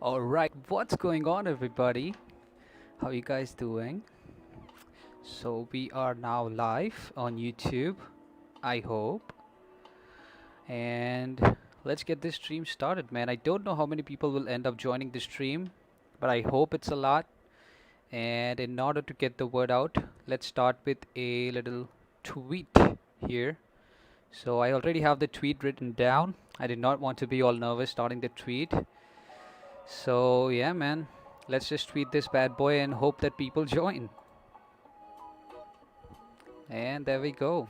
Alright, what's going on, everybody? How you guys doing? So, we are now live on YouTube, I hope. And let's get this stream started, man. I don't know how many people will end up joining the stream, but I hope it's a lot. And in order to get the word out, let's start with a little tweet here. So, I already have the tweet written down. I did not want to be all nervous starting the tweet. So, yeah, man. Let's just tweet this bad boy and hope that people join. And there we go.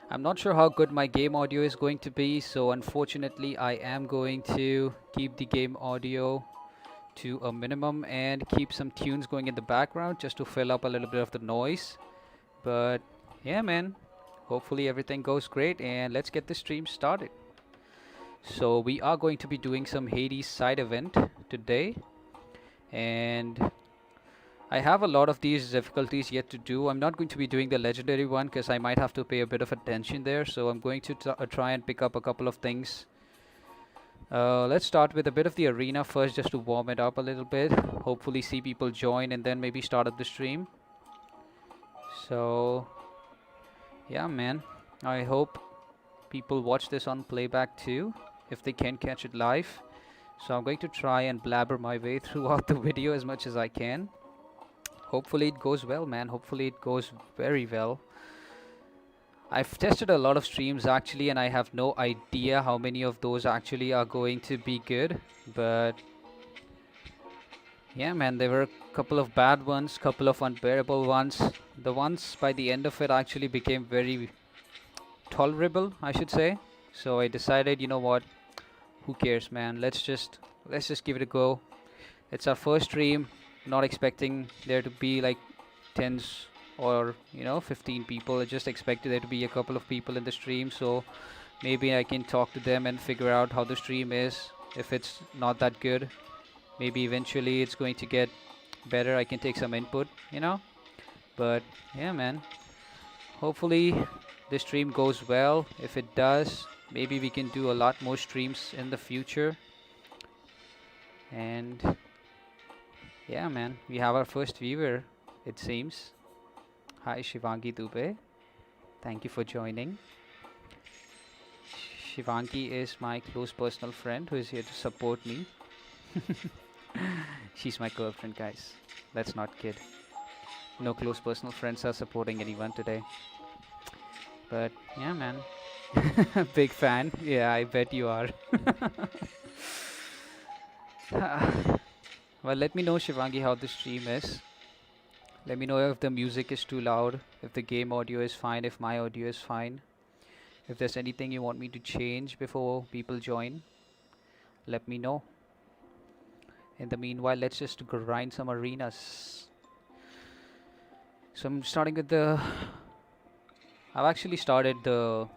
I'm not sure how good my game audio is going to be, so unfortunately I am going to keep the game audio to a minimum and keep some tunes going in the background just to fill up a little bit of the noise. But yeah, man, hopefully everything goes great and let's get the stream started. So we are going to be doing some Hades side event today, and I have a lot of these difficulties yet to do. I'm not going to be doing the legendary one because I might have to pay a bit of attention there. So I'm going to try and pick up a couple of things. Let's start with a bit of the arena first just to warm it up a little bit. Hopefully see people join and then maybe start up the stream. So yeah, man. I hope people watch this on playback too, if they can catch it live. So I'm going to try and blabber my way throughout the video as much as I can. Hopefully it goes well, man. Hopefully it goes very well. I've tested a lot of streams actually, and I have no idea how many of those actually are going to be good. But yeah, man, there were a couple of bad ones, couple of unbearable ones. The ones by the end of it actually became very tolerable, I should say. So I decided, you know what? Who cares, man? Let's just give it a go. It's our first stream. Not expecting there to be like tens or 15 people. I just expected there to be a couple of people in the stream, so maybe I can talk to them and figure out how the stream is. If it's not that good, maybe eventually it's going to get better. I can take some input. But yeah, man, hopefully the stream goes well. If it does, maybe we can do a lot more streams in the future. And yeah, man, we have our first viewer, it seems. Hi, Shivangi Dubey. Thank you for joining. Shivangi is my close personal friend who is here to support me. She's my girlfriend, guys. Let's not kid. No close personal friends are supporting anyone today. But yeah, man. Big fan. Yeah, I bet you are. Well, let me know, Shivangi, how the stream is. Let me know if the music is too loud, if the game audio is fine, if my audio is fine. If there's anything you want me to change before people join, let me know. In the meanwhile, let's just grind some arenas. So I'm starting with the... I've actually started the...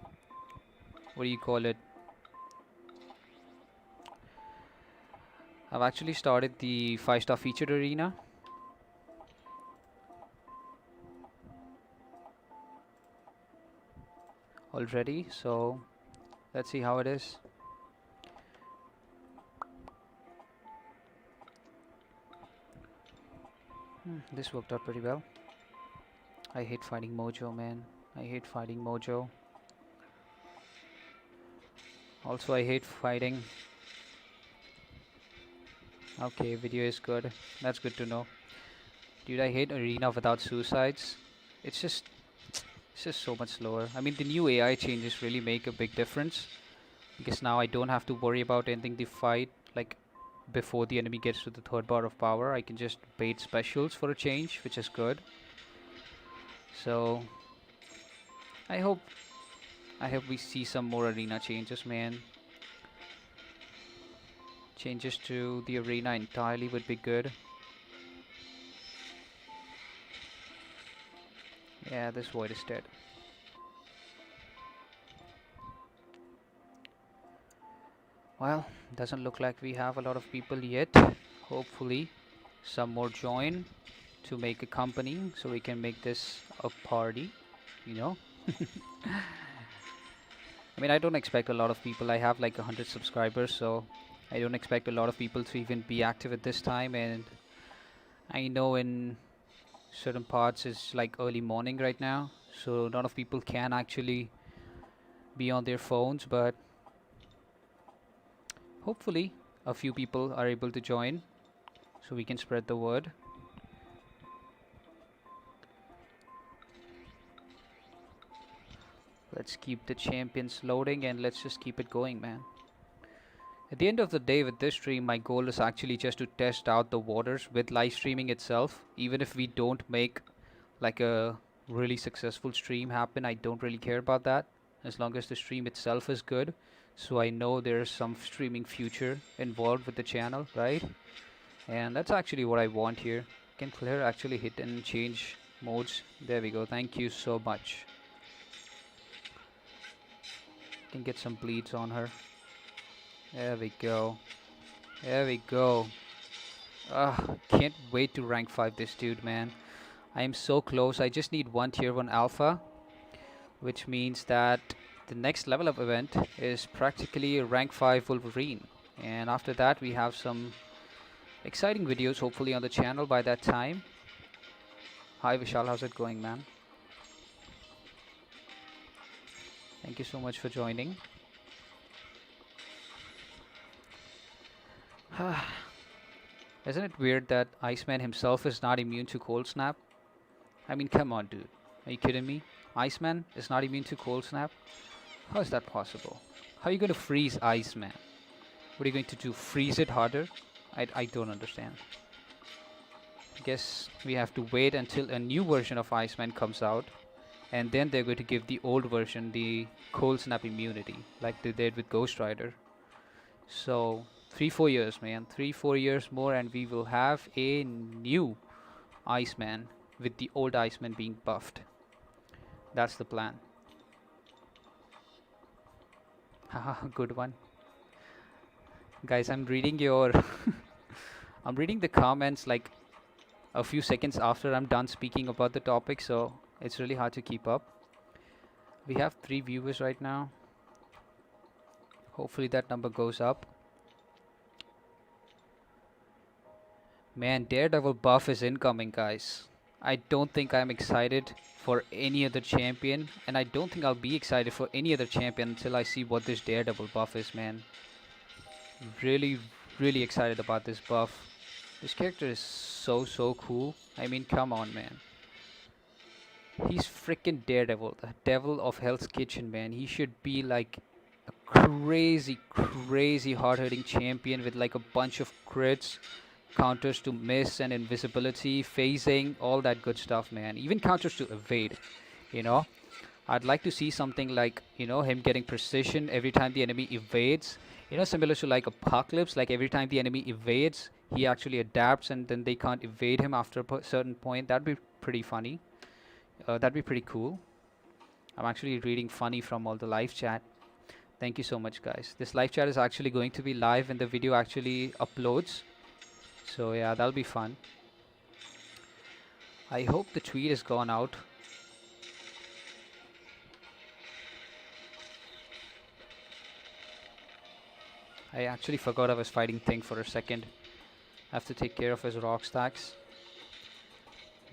What do you call it? I've actually started the 5-star featured arena. Already, so let's see how it is. This worked out pretty well. I hate fighting Mojo, man. I hate fighting Mojo. Also, I hate fighting. Okay, video is good. That's good to know. Dude, I hate arena without suicides. It's just so much slower. I mean, the new AI changes really make a big difference, because now I don't have to worry about ending the fight like before the enemy gets to the 3rd bar of power. I can just bait specials for a change, which is good. So I hope we see some more arena changes, man. Changes to the arena entirely would be good. Yeah, this void is dead. Well, doesn't look like we have a lot of people yet. Hopefully some more join to make a company so we can make this a party, I mean, I don't expect a lot of people. I have like 100 subscribers, so I don't expect a lot of people to even be active at this time, and I know in certain parts it's like early morning right now, so a lot of people can actually be on their phones, but hopefully a few people are able to join so we can spread the word. Let's keep the champions loading and let's just keep it going, man. At the end of the day with this stream, my goal is actually just to test out the waters with live streaming itself. Even if we don't make like a really successful stream happen, I don't really care about that, as long as the stream itself is good. So I know there's some streaming future involved with the channel, right? And that's actually what I want here. Can Claire actually hit and change modes? There we go. Thank you so much. Can get some bleeds on her. There we go. There we go. Can't wait to rank 5 this dude, man. I am so close. I just need one tier 1 alpha, which means that the next level up event is practically a rank 5 Wolverine. And after that we have some exciting videos hopefully on the channel by that time. Hi Vishal, how's it going, man? Thank you so much for joining. Isn't it weird that Iceman himself is not immune to cold snap? I mean, come on, dude. Are you kidding me? Iceman is not immune to cold snap? How is that possible? How are you going to freeze Iceman? What are you going to do? Freeze it harder? I don't understand. I guess we have to wait until a new version of Iceman comes out, and then they're going to give the old version the cold snap immunity, like they did with Ghost Rider. So 3-4 years, man. 3-4 years more and we will have a new Iceman with the old Iceman being buffed. That's the plan. Haha, good one. Guys, I'm reading your I'm reading the comments like a few seconds after I'm done speaking about the topic, so it's really hard to keep up. We have 3 viewers right now. Hopefully that number goes up. Man, Daredevil Buff is incoming, guys. I don't think I'm excited for any other champion, and I don't think I'll be excited for any other champion until I see what this Daredevil Buff is, man. Really, really excited about this buff. This character is so cool. I mean, come on, man. He's freaking Daredevil, the devil of Hell's Kitchen, man. He should be like a crazy hard-hitting champion with like a bunch of crits, counters to miss and invisibility, phasing, all that good stuff, man. Even counters to evade, you know. I'd like to see something like, you know, him getting precision every time the enemy evades. You know, similar to like Apocalypse, like every time the enemy evades, he actually adapts and then they can't evade him after a certain point. That'd be pretty funny. That'd be pretty cool. I'm actually reading funny from all the live chat. Thank you so much, guys. This live chat is actually going to be live when the video actually uploads. So yeah, that'll be fun. I hope the tweet has gone out. I actually forgot I was fighting Thing for a second. I have to take care of his rock stacks.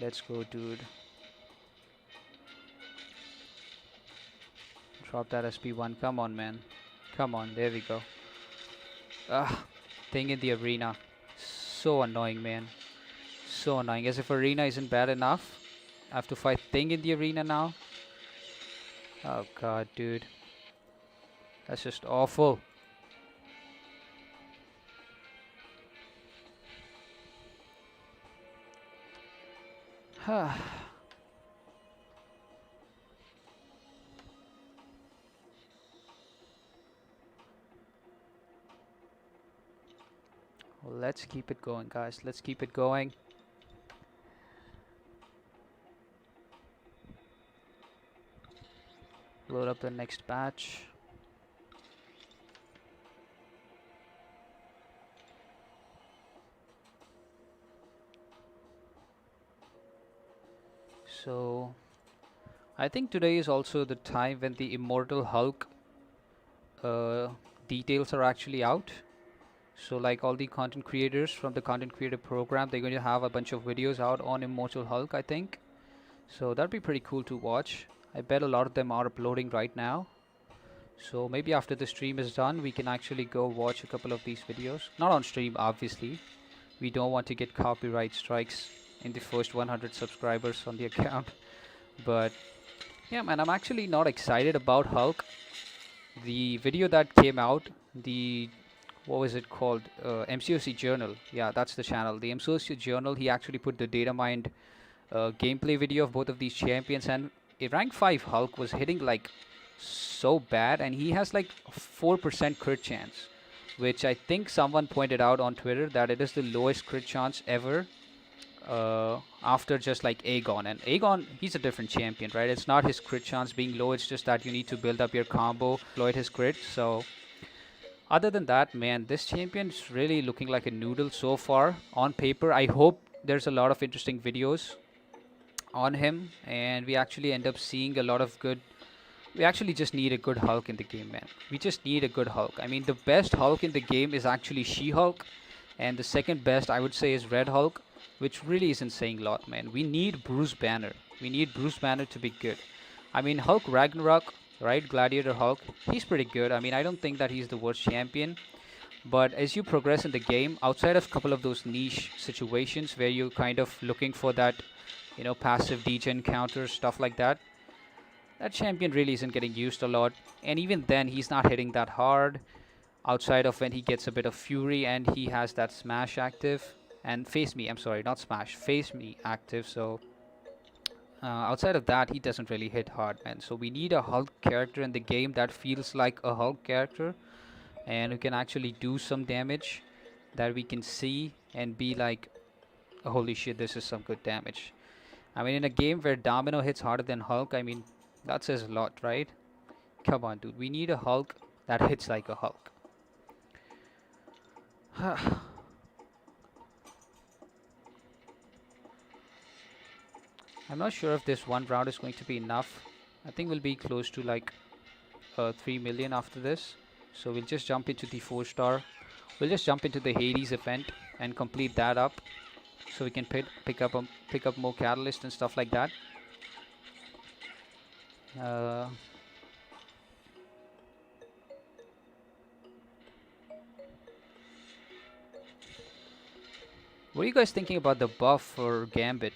Let's go, dude. Drop that SP1. Come on, man. Come on, there we go. Thing in the arena. So annoying, man. So annoying. As if arena isn't bad enough. I have to fight Thing in the arena now. Oh god, dude. That's just awful. Well, let's keep it going, guys. Let's keep it going. Load up the next batch. So I think today is also the time when the Immortal Hulk details are actually out. So like all the content creators from the content creator program, they're going to have a bunch of videos out on Immortal Hulk, I think. So that'd be pretty cool to watch. I bet a lot of them are uploading right now. So maybe after the stream is done, we can actually go watch a couple of these videos. Not on stream, obviously. We don't want to get copyright strikes in the first 100 subscribers on the account. But yeah, man, I'm actually not excited about Hulk. The video that came out, the what was it called? MCOC Journal. Yeah, that's the channel. The MCOC Journal. He actually put the data mined gameplay video of both of these champions, and a rank 5 Hulk was hitting like so bad, and he has like 4% crit chance, which I think someone pointed out on Twitter that it is the lowest crit chance ever after just like Aegon. And Aegon, he's a different champion, right? It's not his crit chance being low, it's just that you need to build up your combo, exploit his crit. So other than that, man, this champion is really looking like a noodle so far on paper. I hope there's a lot of interesting videos on him and we actually end up seeing a lot of good. We actually just need a good Hulk in the game, man. We just need a good Hulk. I mean, the best Hulk in the game is actually She-Hulk, and the second best I would say is Red Hulk, which really isn't saying a lot, man. We need Bruce Banner. We need Bruce Banner to be good. I mean, Hulk Ragnarok, right? Gladiator Hulk, he's pretty good. I mean, I don't think that he's the worst champion. But as you progress in the game, outside of a couple of those niche situations where you're kind of looking for that, passive degen counters, stuff like that, that champion really isn't getting used a lot. And even then, he's not hitting that hard outside of when he gets a bit of fury and he has that smash active. And face me, I'm sorry, not smash, face me active. So outside of that, he doesn't really hit hard, man. So we need a Hulk character in the game that feels like a Hulk character and who can actually do some damage that we can see and be like, holy shit, this is some good damage. I mean, in a game where Domino hits harder than Hulk, I mean, that says a lot, right? Come on, dude. We need a Hulk that hits like a Hulk. I'm not sure if this one round is going to be enough. I think we'll be close to like 3 million after this. So we'll just jump into the 4-star. We'll just jump into the Hades event and complete that up, so we can pick up more catalyst and stuff like that. What are you guys thinking about the buff for Gambit?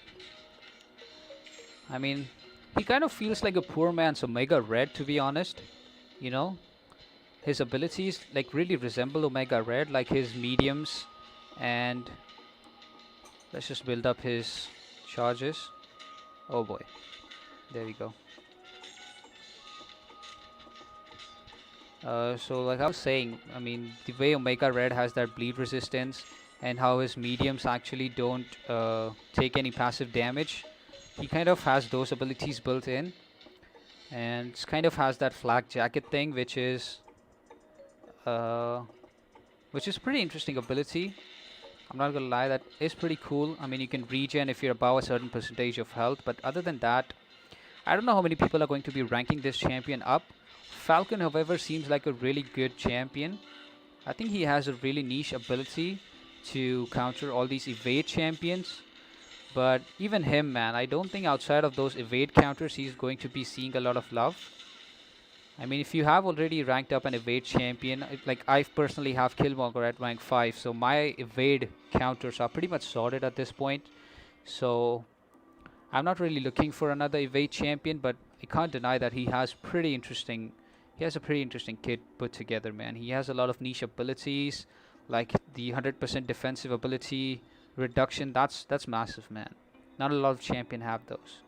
I mean, he kind of feels like a poor man's Omega Red, to be honest. You know, his abilities like really resemble Omega Red, like his mediums, and let's just build up his charges. Oh boy, there we go. So like I was saying, I mean, the way Omega Red has that bleed resistance and how his mediums actually don't take any passive damage, he kind of has those abilities built in, and kind of has that flak jacket thing, which is pretty interesting ability. I'm not gonna lie, that is pretty cool. I mean, you can regen if you're above a certain percentage of health, but other than that, I don't know how many people are going to be ranking this champion up. Falcon, however, seems like a really good champion. I think he has a really niche ability to counter all these evade champions. But even him, man, I don't think outside of those evade counters he's going to be seeing a lot of love. I mean, if you have already ranked up an evade champion, like I personally have Killmonger at rank 5, so my evade counters are pretty much sorted at this point. So I'm not really looking for another evade champion, but I can't deny that he has a pretty interesting kit put together, man. He has a lot of niche abilities, like the 100% defensive ability reduction. That's massive, man. Not a lot of champion have those.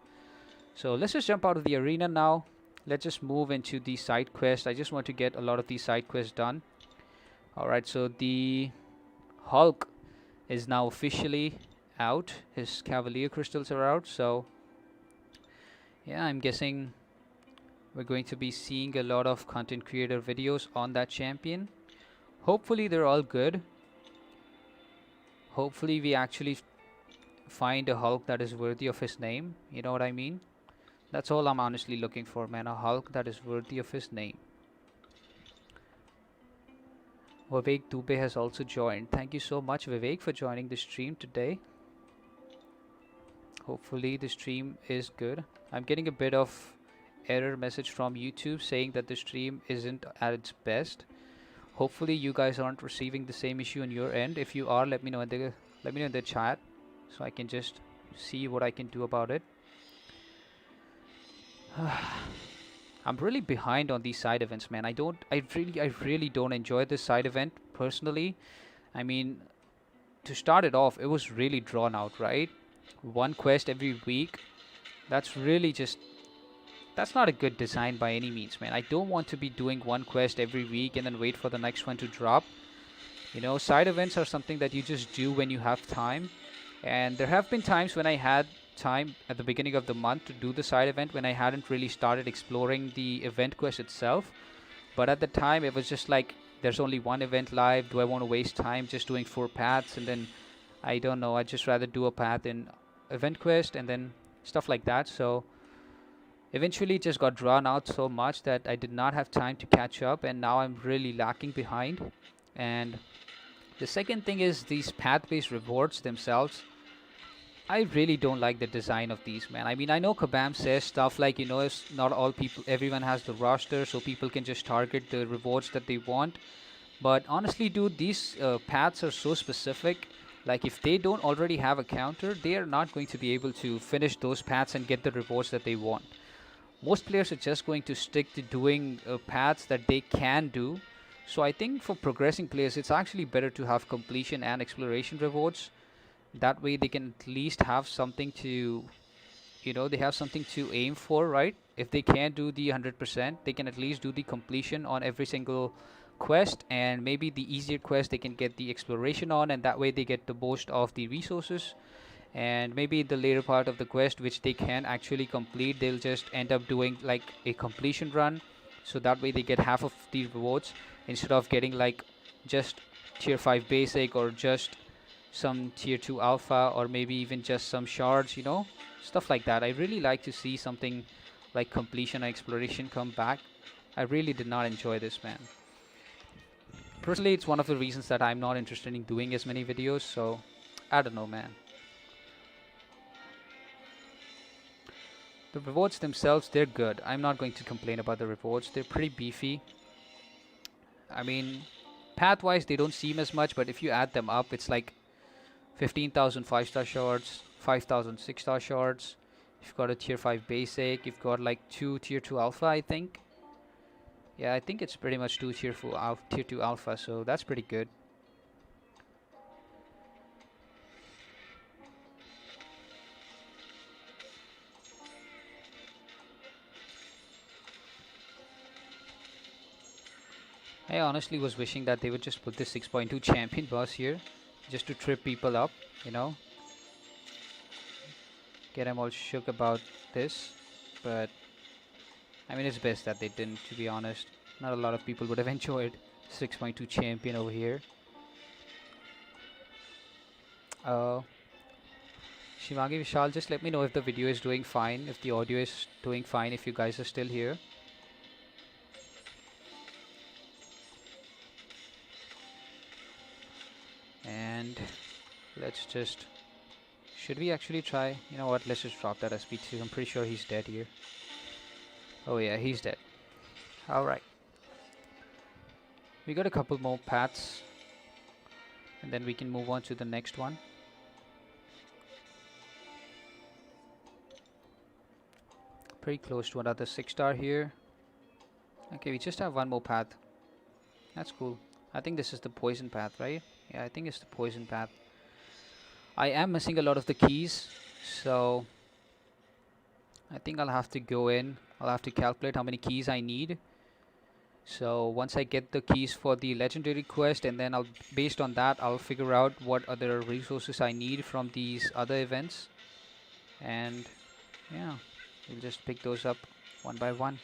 So let's just jump out of the arena now. Let's just move into the side quest. I just want to get a lot of these side quests done. Alright, so the Hulk is now officially out. His Cavalier crystals are out, so yeah, I'm guessing we're going to be seeing a lot of content creator videos on that champion. Hopefully they're all good. Hopefully we actually find a Hulk that is worthy of his name. You know what I mean? That's all I'm honestly looking for, man. A Hulk that is worthy of his name. Vivek Dubey has also joined. Thank you so much, Vivek, for joining the stream today. Hopefully the stream is good. I'm getting a bit of error message from YouTube saying that the stream isn't at its best. Hopefully you guys aren't receiving the same issue on your end. If you are, let me know in the chat so I can just see what I can do about it. I'm really behind on these side events, man. I really don't enjoy this side event personally. I mean, to start it off, it was really drawn out, right? One quest every week. That's really just that's not a good design by any means, man. I don't want to be doing one quest every week and then wait for the next one to drop. You know, side events are something that you just do when you have time. And there have been times when I had time at the beginning of the month to do the side event when I hadn't really started exploring the event quest itself. But at the time, it was just like, there's only one event live. Do I want to waste time just doing 4 paths? And then, I don't know, I'd just rather do a path in event quest and then stuff like that. So eventually it just got drawn out so much that I did not have time to catch up, and now I'm really lacking behind. And the second thing is these path-based rewards themselves. I really don't like the design of these, man. I mean, I know Kabam says stuff like, you know, it's not all people, everyone has the roster, so people can just target the rewards that they want. But honestly, dude, these paths are so specific. Like, if they don't already have a counter, they are not going to be able to finish those paths and get the rewards that they want. Most players are just going to stick to doing paths that they can do. So I think for progressing players, it's actually better to have completion and exploration rewards. That way they can at least have something to, you know, they have something to aim for, right? If they can't do the 100%, they can at least do the completion on every single quest, and maybe the easier quest they can get the exploration on, and that way they get the most of the resources. And maybe the later part of the quest, which they can actually complete, they'll just end up doing like a completion run, so that way they get half of the rewards instead of getting like just tier 5 basic or just some tier 2 alpha or maybe even just some shards, you know, stuff like that. I really like to see something like completion or exploration come back. I really did not enjoy this, man. Personally, it's one of the reasons that I'm not interested in doing as many videos, so I don't know, man. The rewards themselves, they're good. I'm not going to complain about the rewards. They're pretty beefy. I mean, path-wise, they don't seem as much, but if you add them up, it's like 15,000 5-star shards, 5,000 6-star shards. You've got a tier 5 basic. You've got like 2 tier 2 alpha, I think. Yeah, I think it's pretty much 2 tier 2 alpha, so that's pretty good. I honestly was wishing that they would just put this 6.2 champion boss here, just to trip people up, you know, get them all shook about this. But I mean, it's best that they didn't, to be honest. Not a lot of people would have enjoyed 6.2 champion over here. Shivangi Vishal, just let me know if the video is doing fine, if the audio is doing fine, if you guys are still here. And let's just, should we actually try, you know what, let's just drop that SP2. I'm pretty sure he's dead here. Oh yeah, he's dead. Alright. We got a couple more paths, and then we can move on to the next one. Pretty close to another 6-star here. Okay, we just have one more path. That's cool. I think this is the poison path, right? Yeah, I think it's the poison path. I am missing a lot of the keys, so I think I'll have to go in. I'll have to calculate how many keys I need. So once I get the keys for the legendary quest, and then I'll, based on that, I'll figure out what other resources I need from these other events. And yeah, we'll just pick those up one by one.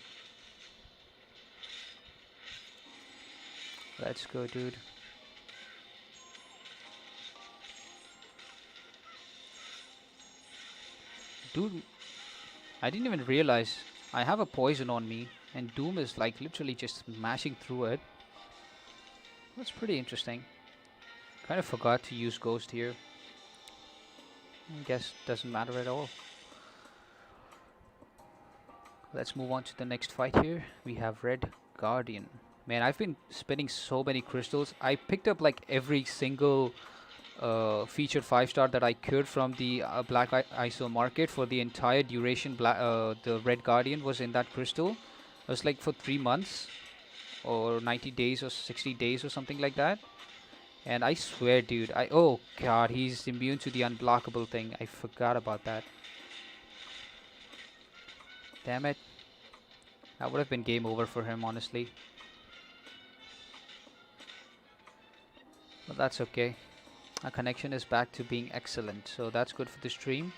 Let's go, dude. Dude, I didn't even realize I have a poison on me, and Doom is like literally just smashing through it. That's pretty interesting. Kind of forgot to use Ghost here. I guess doesn't matter at all. Let's move on to the next fight here. We have Red Guardian. Man, I've been spinning so many crystals. I picked up like every single featured 5-star that I could from the Black ISO market for the entire duration. The Red Guardian was in that crystal. It was like for 3 months or 90 days or 60 days or something like that. And I swear, dude, oh god, he's immune to the unblockable thing. I forgot about that. Damn it. That would have been game over for him, honestly. But that's okay. Our connection is back to being excellent, so that's good for the stream.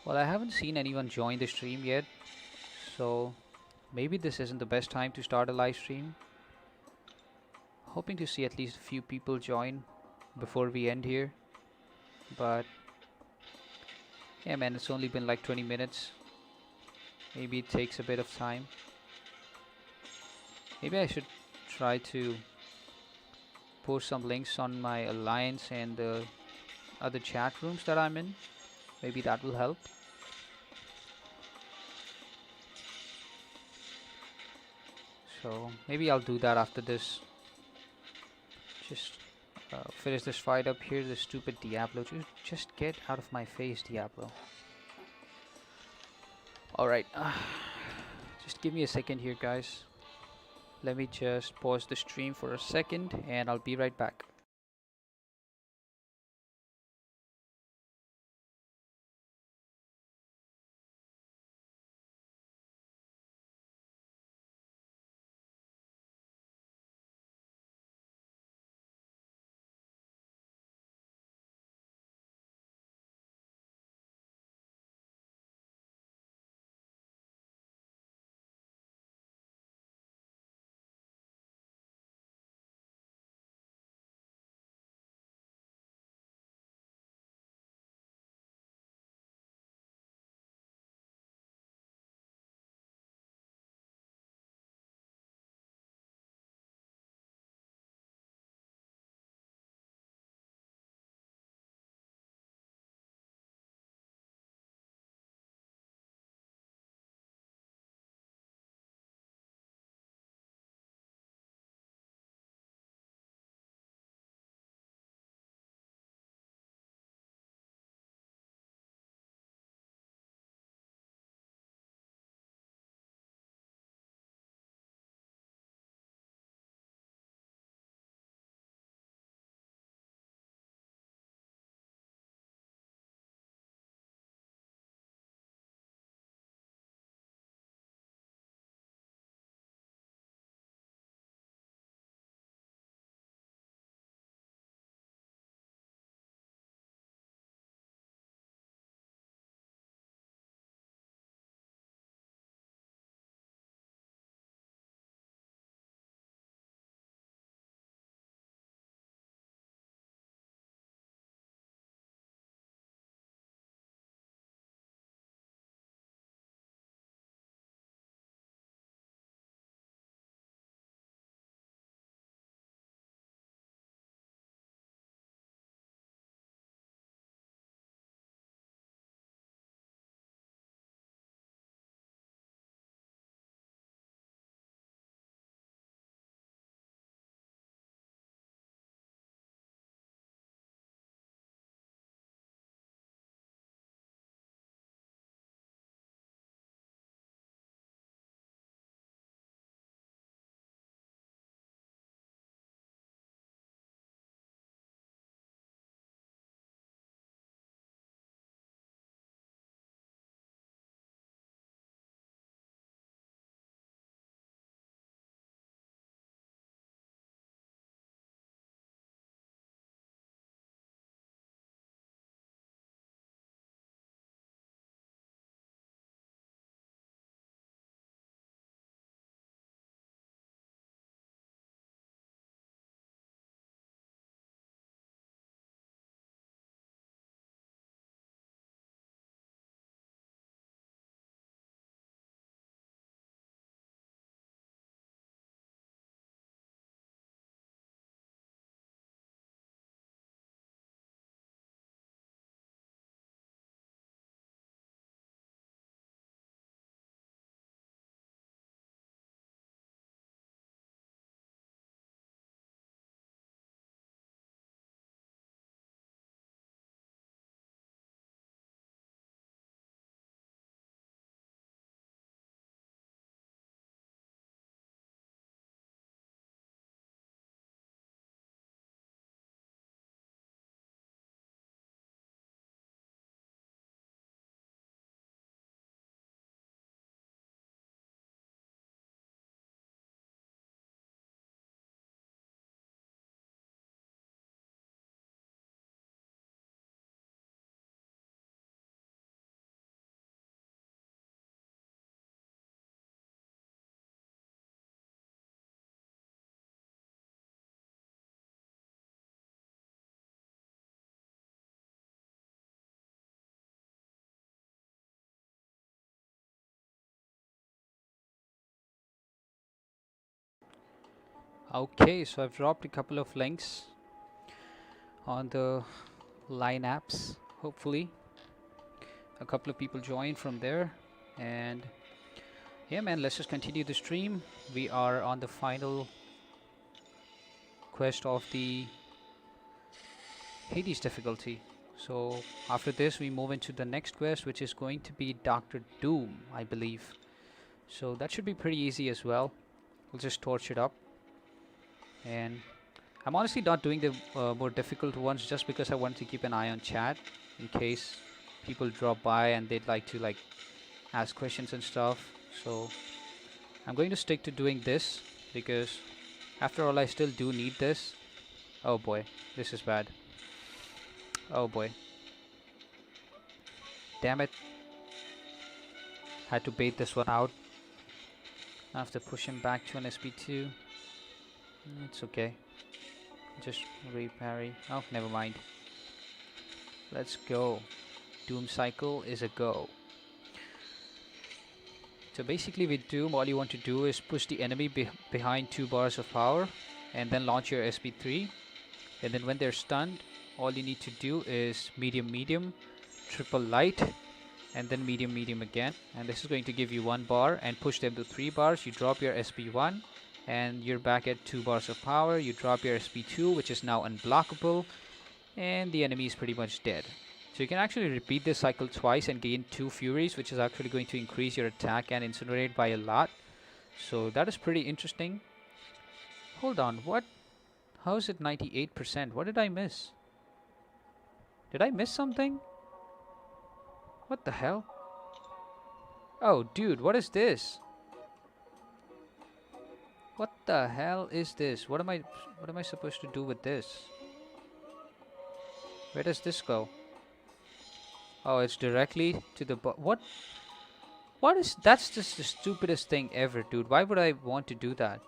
Well, I haven't seen anyone join the stream yet, so maybe this isn't the best time to start a live stream. Hoping to see at least a few people join before we end here. But yeah, man, it's only been like 20 minutes. Maybe it takes a bit of time. Maybe I should try to post some links on my alliance and the other chat rooms that I'm in. Maybe that will help. So maybe I'll do that after this. Just finish this fight up here. The stupid Diablo. Just get out of my face, Diablo. Alright. Just give me a second here, guys. Let me just pause the stream for a second and I'll be right back. Okay, so I've dropped a couple of links on the line apps. Hopefully a couple of people join from there. And yeah, man, let's just continue the stream. We are on the final quest of the Hades difficulty. So after this we move into the next quest, which is going to be Doctor Doom, I believe. So that should be pretty easy as well. We'll just torch it up. And I'm honestly not doing the more difficult ones just because I want to keep an eye on chat in case people drop by and they'd like to like ask questions and stuff. So I'm going to stick to doing this because after all I still do need this. Oh boy, this is bad. Oh boy. Damn it. Had to bait this one out. I have to push him back to an SP2. It's okay. Just reparry. Oh, never mind. Let's go. Doom cycle is a go. So basically with Doom, all you want to do is push the enemy behind 2 bars of power and then launch your SP3. And then when they're stunned, all you need to do is medium medium, triple light, and then medium medium again. And this is going to give you 1 bar and push them to 3 bars. You drop your SP1 and you're back at 2 bars of power. You drop your SP2, which is now unblockable, and the enemy is pretty much dead. So you can actually repeat this cycle twice and gain 2 furies, which is actually going to increase your attack and incinerate by a lot. So that is pretty interesting. Hold on, what? How is it 98%? What did I miss? Did I miss something? What the hell? Oh, dude, what is this? What the hell is this? What am I supposed to do with this? Where does this go? Oh, it's directly to the what? What is... That's just the stupidest thing ever, dude. Why would I want to do that?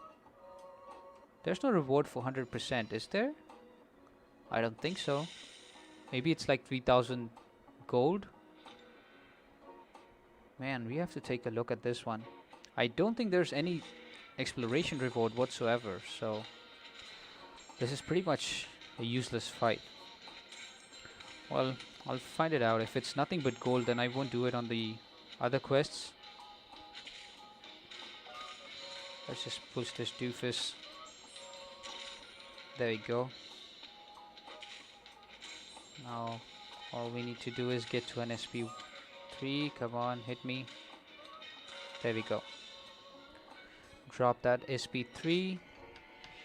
There's no reward for 100%, is there? I don't think so. Maybe it's like 3000 gold. Man, we have to take a look at this one. I don't think there's any exploration reward whatsoever, so this is pretty much a useless fight. Well, I'll find it out. If it's nothing but gold, then I won't do it on the other quests. Let's just push this doofus. There we go. Now all we need to do is get to an SP3. Come on, hit me. There we go. Drop that SP3.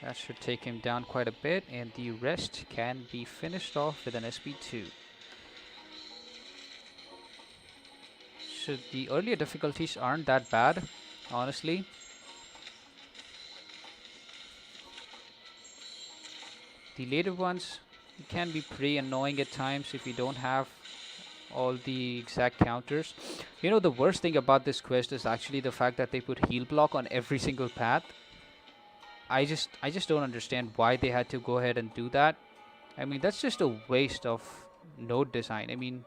That should take him down quite a bit, and the rest can be finished off with an SP2. So the earlier difficulties aren't that bad, honestly. The later ones can be pretty annoying at times if you don't have all the exact counters. You know, the worst thing about this quest is actually the fact that they put heal block on every single path. I just don't understand why they had to go ahead and do that. I mean, that's just a waste of node design. I mean,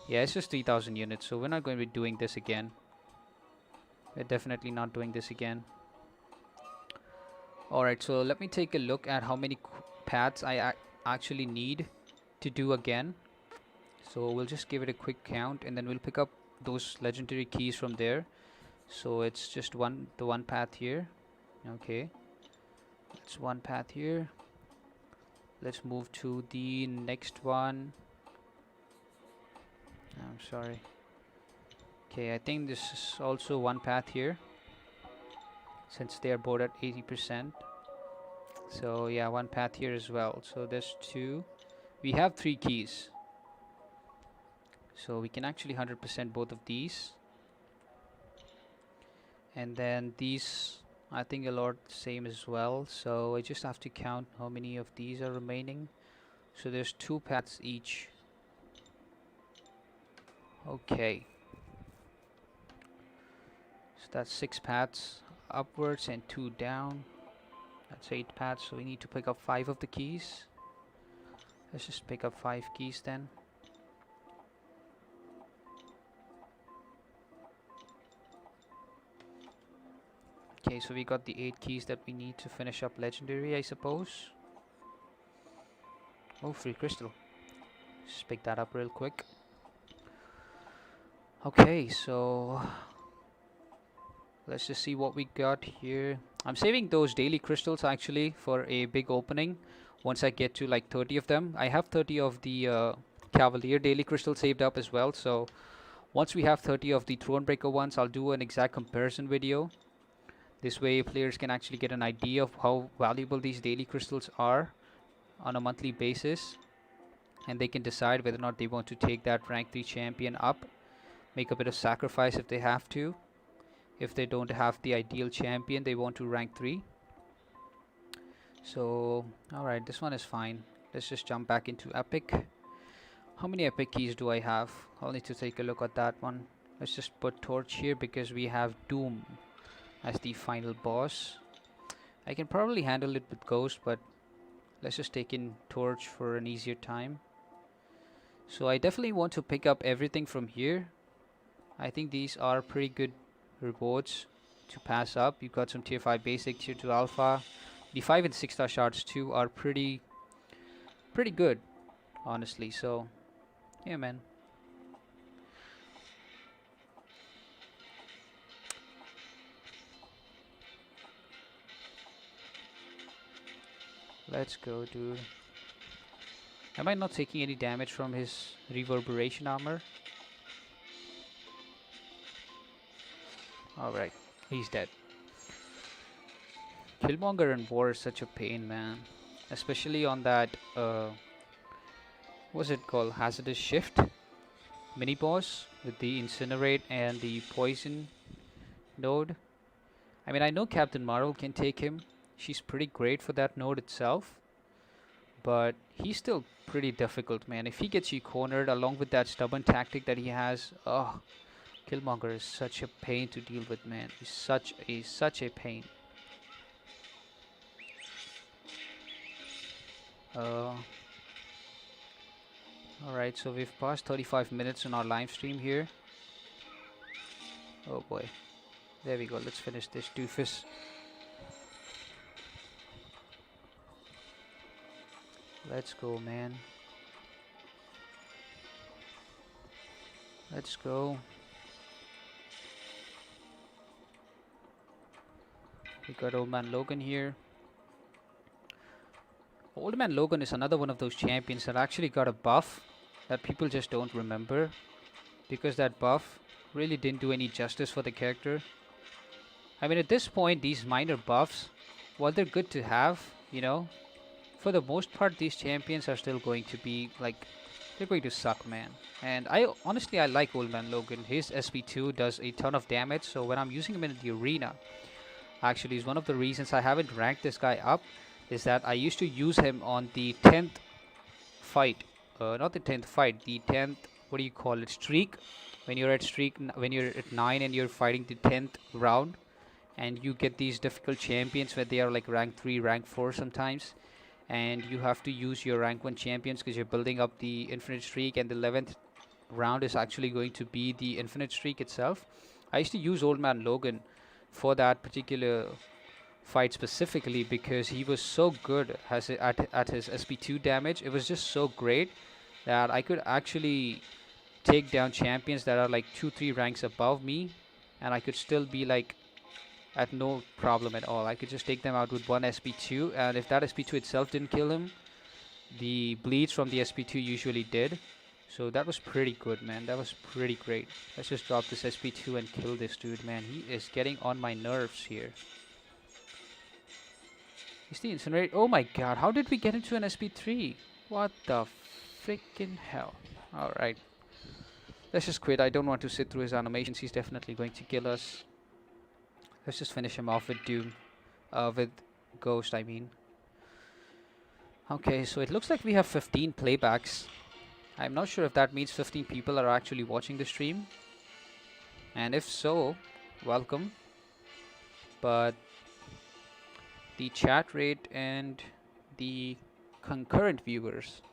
yeah, it's just 3000 units, so we're not going to be doing this again. We're definitely not doing this again. Alright, so let me take a look at how many paths I actually need to do again. So we'll just give it a quick count and then we'll pick up those legendary keys from there. So it's just the one path here. Okay, that's one path here. Let's move to the next one. I'm sorry. Okay, I think this is also one path here, since they are both at 80%. So yeah, one path here as well. So there's 2. We have 3 keys, so we can actually 100% both of these. And then these, I think a lot same as well. So I just have to count how many of these are remaining. So there's 2 paths each. Okay, so that's 6 paths upwards and 2 down. That's 8 paths, so we need to pick up 5 of the keys. Let's just pick up 5 keys then. Okay, so we got the 8 keys that we need to finish up legendary, I suppose. Oh, free crystal. Just pick that up real quick. Okay, so let's just see what we got here. I'm saving those daily crystals actually for a big opening. Once I get to like 30 of them. I have 30 of the Cavalier daily crystals saved up as well. So once we have 30 of the Thronebreaker ones, I'll do an exact comparison video. This way players can actually get an idea of how valuable these daily crystals are on a monthly basis. And they can decide whether or not they want to take that rank 3 champion up. Make a bit of sacrifice if they have to. If they don't have the ideal champion, they want to rank 3. So, alright, this one is fine. Let's just jump back into Epic. How many Epic keys do I have? I'll need to take a look at that one. Let's just put Torch here because we have Doom as the final boss. I can probably handle it with Ghost, but let's just take in Torch for an easier time. So I definitely want to pick up everything from here. I think these are pretty good rewards to pass up. You've got some tier 5 basic, tier 2 alpha. The 5 and 6 star shards too are pretty good, honestly. So yeah, man. Let's go, dude. Am I not taking any damage from his reverberation armor? Alright, he's dead. Killmonger and War is such a pain, man. Especially on that, what's it called? Hazardous Shift mini boss with the Incinerate and the Poison node. I mean, I know Captain Marvel can take him. She's pretty great for that node itself. But he's still pretty difficult, man. If he gets you cornered along with that stubborn tactic that he has, oh, Killmonger is such a pain to deal with, man. He's such a pain. Alright, so we've passed 35 minutes on our live stream here. Oh boy. There we go. Let's finish this doofus. Let's go, man. Let's go. We got Old Man Logan here. Old Man Logan is another one of those champions that actually got a buff that people just don't remember, because that buff really didn't do any justice for the character. I mean, at this point, these minor buffs, while they're good to have, you know, for the most part, these champions are still going to be like, they're going to suck, man. And I honestly like Old Man Logan. His SP2 does a ton of damage, so when I'm using him in the arena, actually is one of the reasons I haven't ranked this guy up, is that I used to use him on the 10th fight. Not the 10th fight, the 10th, what do you call it, streak. When you're at 9 and you're fighting the 10th round, and you get these difficult champions where they are like rank 3, rank 4 sometimes, and you have to use your rank 1 champions because you're building up the infinite streak, and the 11th round is actually going to be the infinite streak itself. I used to use Old Man Logan for that particular fight specifically because he was so good at his SP2 damage. It was just so great that I could actually take down champions that are like 2-3 ranks above me, and I could still be like at no problem at all. I could just take them out with one SP2, and if that SP2 itself didn't kill him, the bleeds from the SP2 usually did. So that was pretty good, man. That was pretty great. Let's just drop this SP2 and kill this dude, man. He is getting on my nerves here. Is the Incinerate? Oh my god, how did we get into an SP3? What the freaking hell? Alright. Let's just quit. I don't want to sit through his animations. He's definitely going to kill us. Let's just finish him off with Doom. With Ghost, I mean. Okay, so it looks like we have 15 playbacks. I'm not sure if that means 15 people are actually watching the stream. And if so, welcome. But the chat rate and the concurrent viewers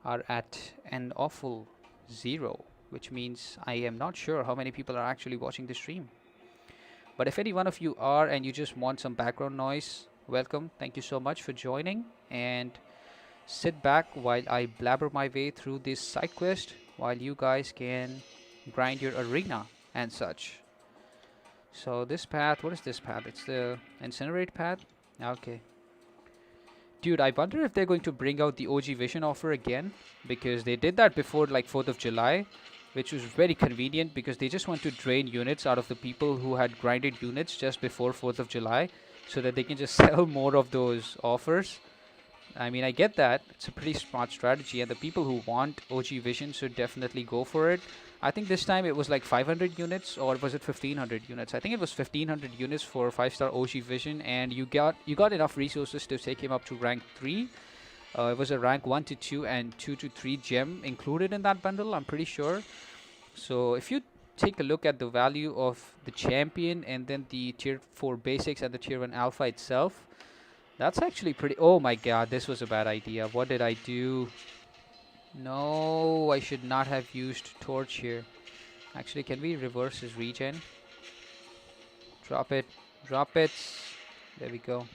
are at an awful 0, which means I am not sure how many people are actually watching the stream. But if any one of you are and you just want some background noise, welcome. Thank you so much for joining. And sit back while I blabber my way through this side quest while you guys can grind your arena and such. So this path, what is this path? It's the Incinerate Path? Okay. Dude, I wonder if they're going to bring out the OG Vision offer again, because they did that before like 4th of July, which was very convenient because they just want to drain units out of the people who had grinded units just before 4th of July so that they can just sell more of those offers. I mean, I get that. It's a pretty smart strategy, and the people who want OG Vision should definitely go for it. I think this time it was like 500 units, or was it 1500 units? I think it was 1500 units for 5-star OG Vision, and you got enough resources to take him up to rank 3. It was a rank 1 to 2 and 2 to 3 gem included in that bundle, I'm pretty sure. So if you take a look at the value of the champion and then the tier 4 basics and the tier 1 alpha itself, that's actually pretty... Oh my god, this was a bad idea. What did I do? No, I should not have used torch here. Actually, can we reverse his regen? Drop it. Drop it. There we go.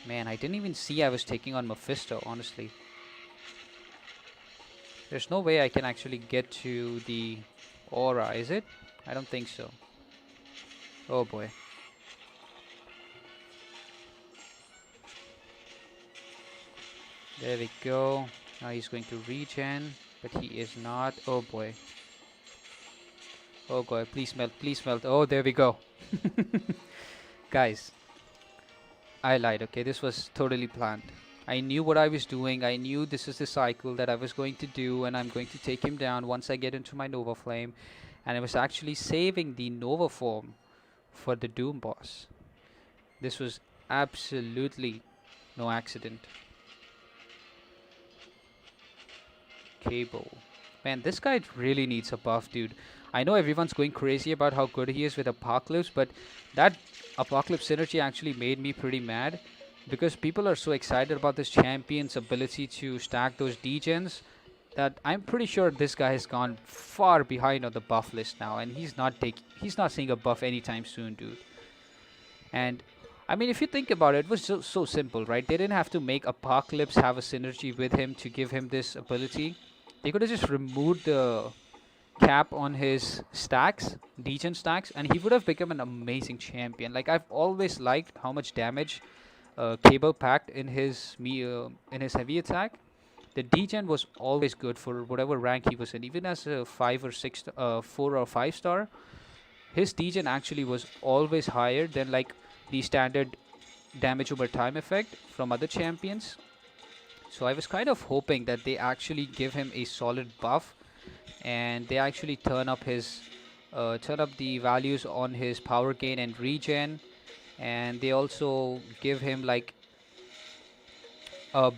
Man, I didn't even see I was taking on Mephisto, honestly. There's no way I can actually get to the aura, is it? I don't think so. Oh boy. There we go. Now he's going to regen, but he is not. Oh boy. Oh boy, please melt, please melt. Oh, there we go. Guys, I lied, okay? This was totally planned. I knew what I was doing. I knew this is the cycle that I was going to do, and I'm going to take him down once I get into my Nova Flame. And I was actually saving the Nova form for the Doom boss. This was absolutely no accident. Cable. Man, this guy really needs a buff, dude. I know everyone's going crazy about how good he is with Apocalypse, but that Apocalypse synergy actually made me pretty mad, because people are so excited about this champion's ability to stack those degens that I'm pretty sure this guy has gone far behind on the buff list now, and he's not seeing a buff anytime soon, dude. And I mean, if you think about it, it was so simple, right? They didn't have to make Apocalypse have a synergy with him to give him this ability. They could have just removed the cap on his stacks, degen stacks, and he would have become an amazing champion. Like, I've always liked how much damage Cable packed in his heavy attack. The degen was always good for whatever rank he was in, even as a 5 or 6, 4 or 5 star. His degen actually was always higher than like the standard damage over time effect from other champions. So I was kind of hoping that they actually give him a solid buff, and they actually turn up the values on his power gain and regen, and they also give him like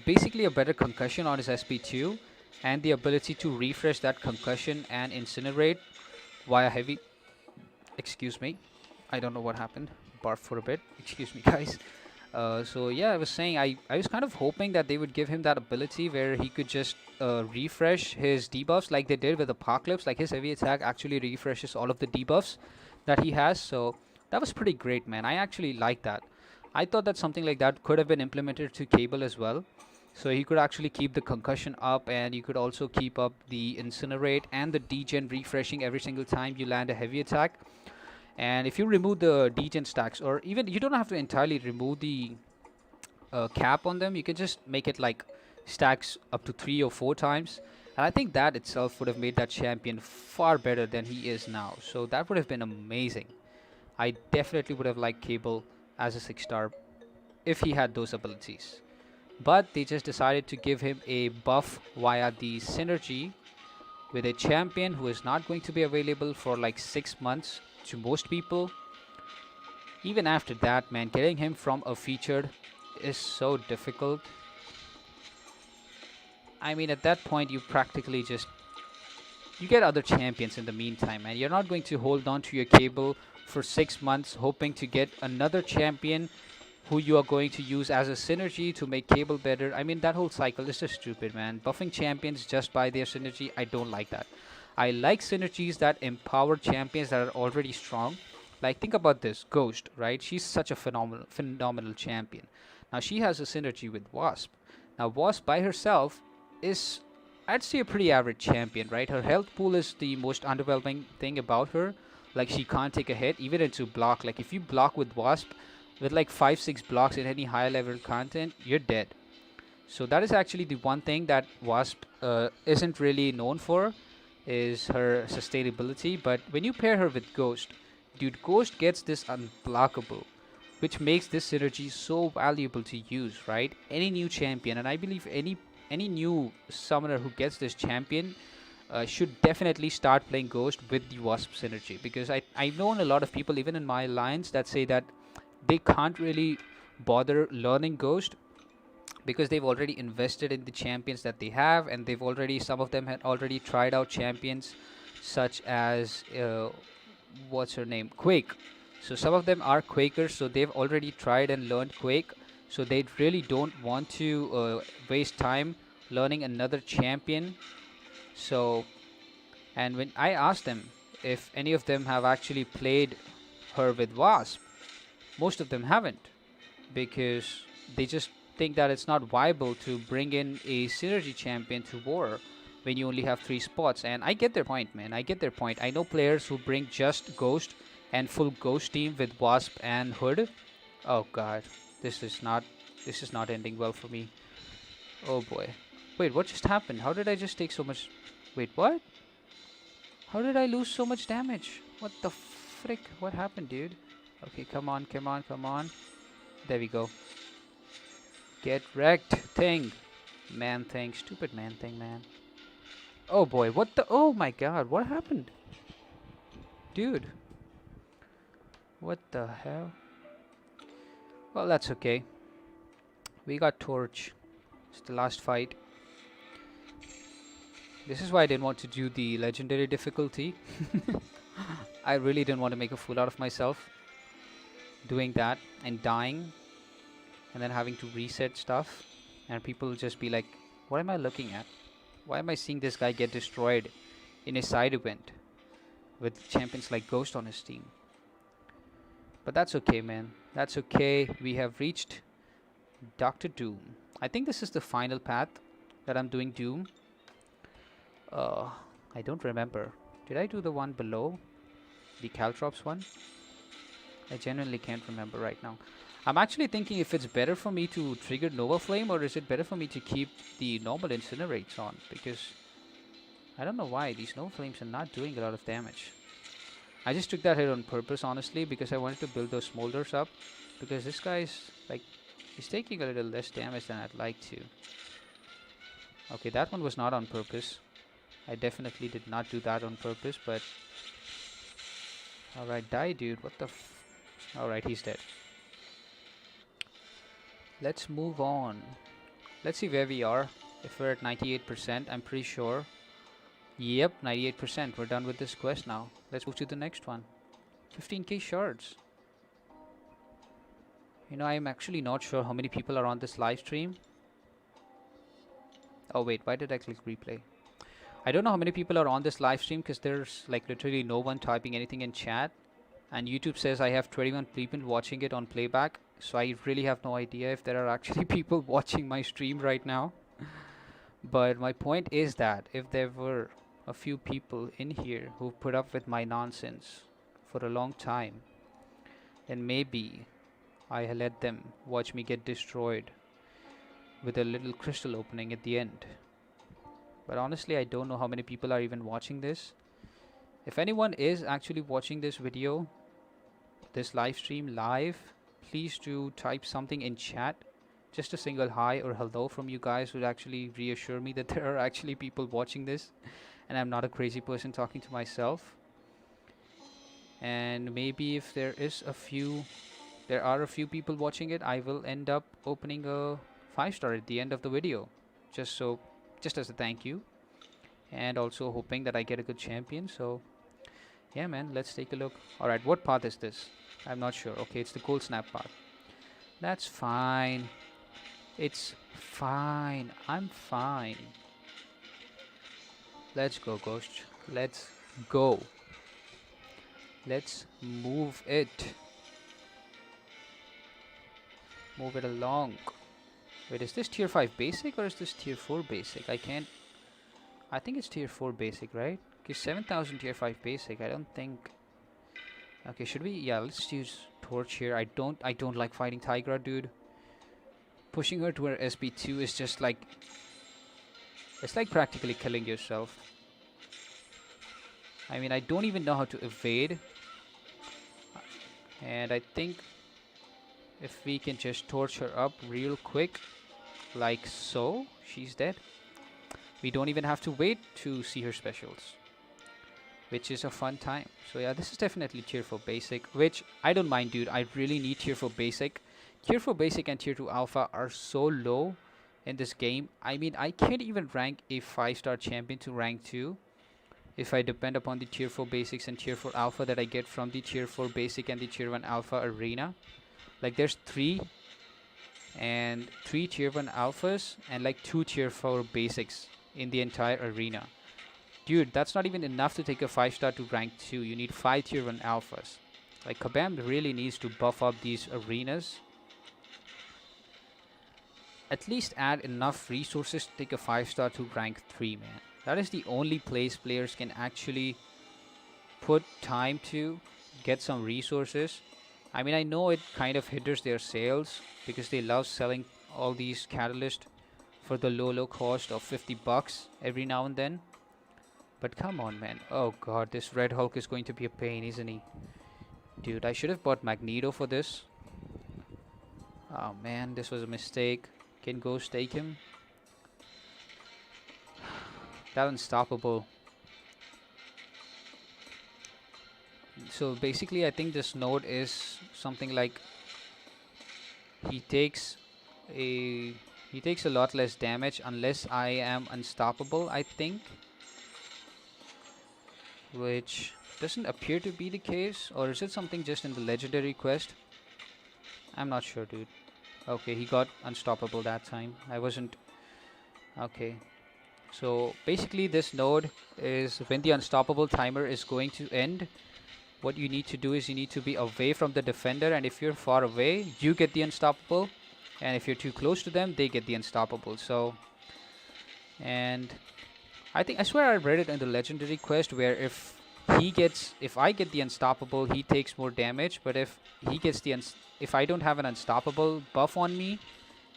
basically a better concussion on his SP2, and the ability to refresh that concussion and incinerate via heavy. Excuse me, I don't know what happened. Barf for a bit. Excuse me, guys. So yeah, I was saying I was kind of hoping that they would give him that ability where he could just refresh his debuffs like they did with Apocalypse. Like, his heavy attack actually refreshes all of the debuffs that he has. So that was pretty great, man. I actually like that. I thought that something like that could have been implemented to Cable as well. So he could actually keep the concussion up, and you could also keep up the incinerate and the degen refreshing every single time you land a heavy attack. And if you remove the degen stacks, or even you don't have to entirely remove the cap on them, you can just make it like stacks up to 3 or 4 times. And I think that itself would have made that champion far better than he is now. So that would have been amazing. I definitely would have liked Cable as a 6 star if he had those abilities. But they just decided to give him a buff via the synergy with a champion who is not going to be available for like 6 months to most people. Even after that, man, getting him from a featured is so difficult. I mean, at that point, you practically just... You get other champions in the meantime, and you're not going to hold on to your Cable for 6 months hoping to get another champion who you are going to use as a synergy to make Cable better. I mean, that whole cycle is just stupid, man. Buffing champions just by their synergy, I don't like that. I like synergies that empower champions that are already strong. Like, think about this. Ghost, right? She's such a phenomenal champion. Now, she has a synergy with Wasp. Now, Wasp by herself is, I'd say, a pretty average champion, right? Her health pool is the most underwhelming thing about her. Like, she can't take a hit, even into block. Like, if you block with Wasp, with like 5, 6 blocks in any high level content, you're dead. So that is actually the one thing that Wasp isn't really known for, is her sustainability. But when you pair her with Ghost, dude, Ghost gets this unblockable, which makes this synergy so valuable to use, right? Any new champion, and I believe any new summoner who gets this champion should definitely start playing Ghost with the Wasp synergy, because I've known a lot of people, even in my alliance, that say that they can't really bother learning Ghost because they've already invested in the champions that they have, and they've already, some of them had already tried out champions such as what's her name, Quake. So some of them are Quakers, so they've already tried and learned Quake, so they really don't want to waste time learning another champion. So, and when I asked them if any of them have actually played her with Wasp, most of them haven't, because they just think that it's not viable to bring in a synergy champion to war when you only have 3 spots. And I get their point, man. I get their point. I know players who bring just Ghost and full Ghost team with Wasp and Hood. Oh god, this is not ending well for me. Oh boy. Wait, what just happened? How did I just take so much? Wait, what? How did I lose so much damage? What the frick? What happened, dude? Okay, come on, come on, come on. There we go. Get wrecked, thing. Man thing. Stupid man thing, man. Oh boy, what the? Oh my god, what happened? Dude. What the hell? Well, that's okay. We got Torch. It's the last fight. This is why I didn't want to do the legendary difficulty. I really didn't want to make a fool out of myself doing that and dying and then having to reset stuff, and people just be like, what am I looking at? Why am I seeing this guy get destroyed in a side event with champions like Ghost on his team? But that's okay, man. That's okay. We have reached Dr. Doom. I think this is the final path that I'm doing Doom. I don't remember. Did I do the one below? The Caltrops one? I genuinely can't remember right now. I'm actually thinking if it's better for me to trigger Nova Flame, or is it better for me to keep the normal Incinerates on, because I don't know why these Nova Flames are not doing a lot of damage. I just took that hit on purpose, honestly, because I wanted to build those smolders up, because this guy's like, he's taking a little less damage than I'd like to. Okay, that one was not on purpose. I definitely did not do that on purpose, but alright, die dude, what the alright, he's dead. Let's move on. Let's see where we are. If we're at 98%, I'm pretty sure. Yep, 98%. We're done with this quest now. Let's move to the next one. 15k shards. You know, I'm actually not sure how many people are on this live stream. Oh wait, why did I click replay? I don't know how many people are on this live stream, because there's like literally no one typing anything in chat. And YouTube says I have 21 people watching it on playback. So I really have no idea if there are actually people watching my stream right now. But my point is that if there were a few people in here who put up with my nonsense for a long time, then maybe I let them watch me get destroyed with a little crystal opening at the end. But honestly, I don't know how many people are even watching this. If anyone is actually watching this video, this live stream live, please do type something in chat. Just a single hi or hello from you guys would actually reassure me that there are actually people watching this and I'm not a crazy person talking to myself. And maybe if there are a few people watching it, I will end up opening a 5-star at the end of the video, just as a thank you, and also hoping that I get a good champion. So yeah, man, let's take a look. Alright, what path is this? I'm not sure. Okay, it's the cold snap path. That's fine. It's fine. I'm fine. Let's go, Ghost. Let's go. Let's move it. Move it along. Wait, is this tier 5 basic or is this tier 4 basic? I can't. I think it's tier 4 basic, right? Okay, 7000 tier 5 basic. I don't think. Okay, should we? Yeah, let's use Torch here. I don't like fighting Tigra, dude. Pushing her to her SB2 is just like. It's like practically killing yourself. I mean, I don't even know how to evade. And I think if we can just torch her up real quick, like so, she's dead. We don't even have to wait to see her specials, which is a fun time. So yeah, this is definitely tier 4 basic, which I don't mind, dude. I really need tier 4 basic. Tier 4 basic and tier 2 alpha are so low in this game. I mean, I can't even rank a 5-star champion to rank 2 if I depend upon the tier 4 basics and tier 4 alpha that I get from the tier 4 basic and the tier 1 alpha arena. Like there's 3 tier 1 alphas and like 2 tier 4 basics in the entire arena. Dude, that's not even enough to take a 5-star to rank 2. You need 5 tier 1 alphas. Like Kabam really needs to buff up these arenas. At least add enough resources to take a 5-star to rank 3, man. That is the only place players can actually put time to get some resources. I mean, I know it kind of hinders their sales because they love selling all these catalysts for the low cost of 50 bucks every now and then. But come on, man. Oh god, this Red Hulk is going to be a pain, isn't he? Dude, I should have bought Magneto for this. Oh man, this was a mistake. Can Ghost take him? That unstoppable. So basically, I think this node is something like he takes a lot less damage unless I am unstoppable, I think, which doesn't appear to be the case. Or is it something just in the legendary quest? I'm not sure, dude. Okay, he got unstoppable that time. I wasn't. Okay, so basically this node is when the unstoppable timer is going to end. What you need to do is you need to be away from the defender, and if you're far away, you get the unstoppable, and if you're too close to them, they get the unstoppable. So, and I swear I read it in the legendary quest where if I get the unstoppable, he takes more damage, but if he gets if I don't have an unstoppable buff on me,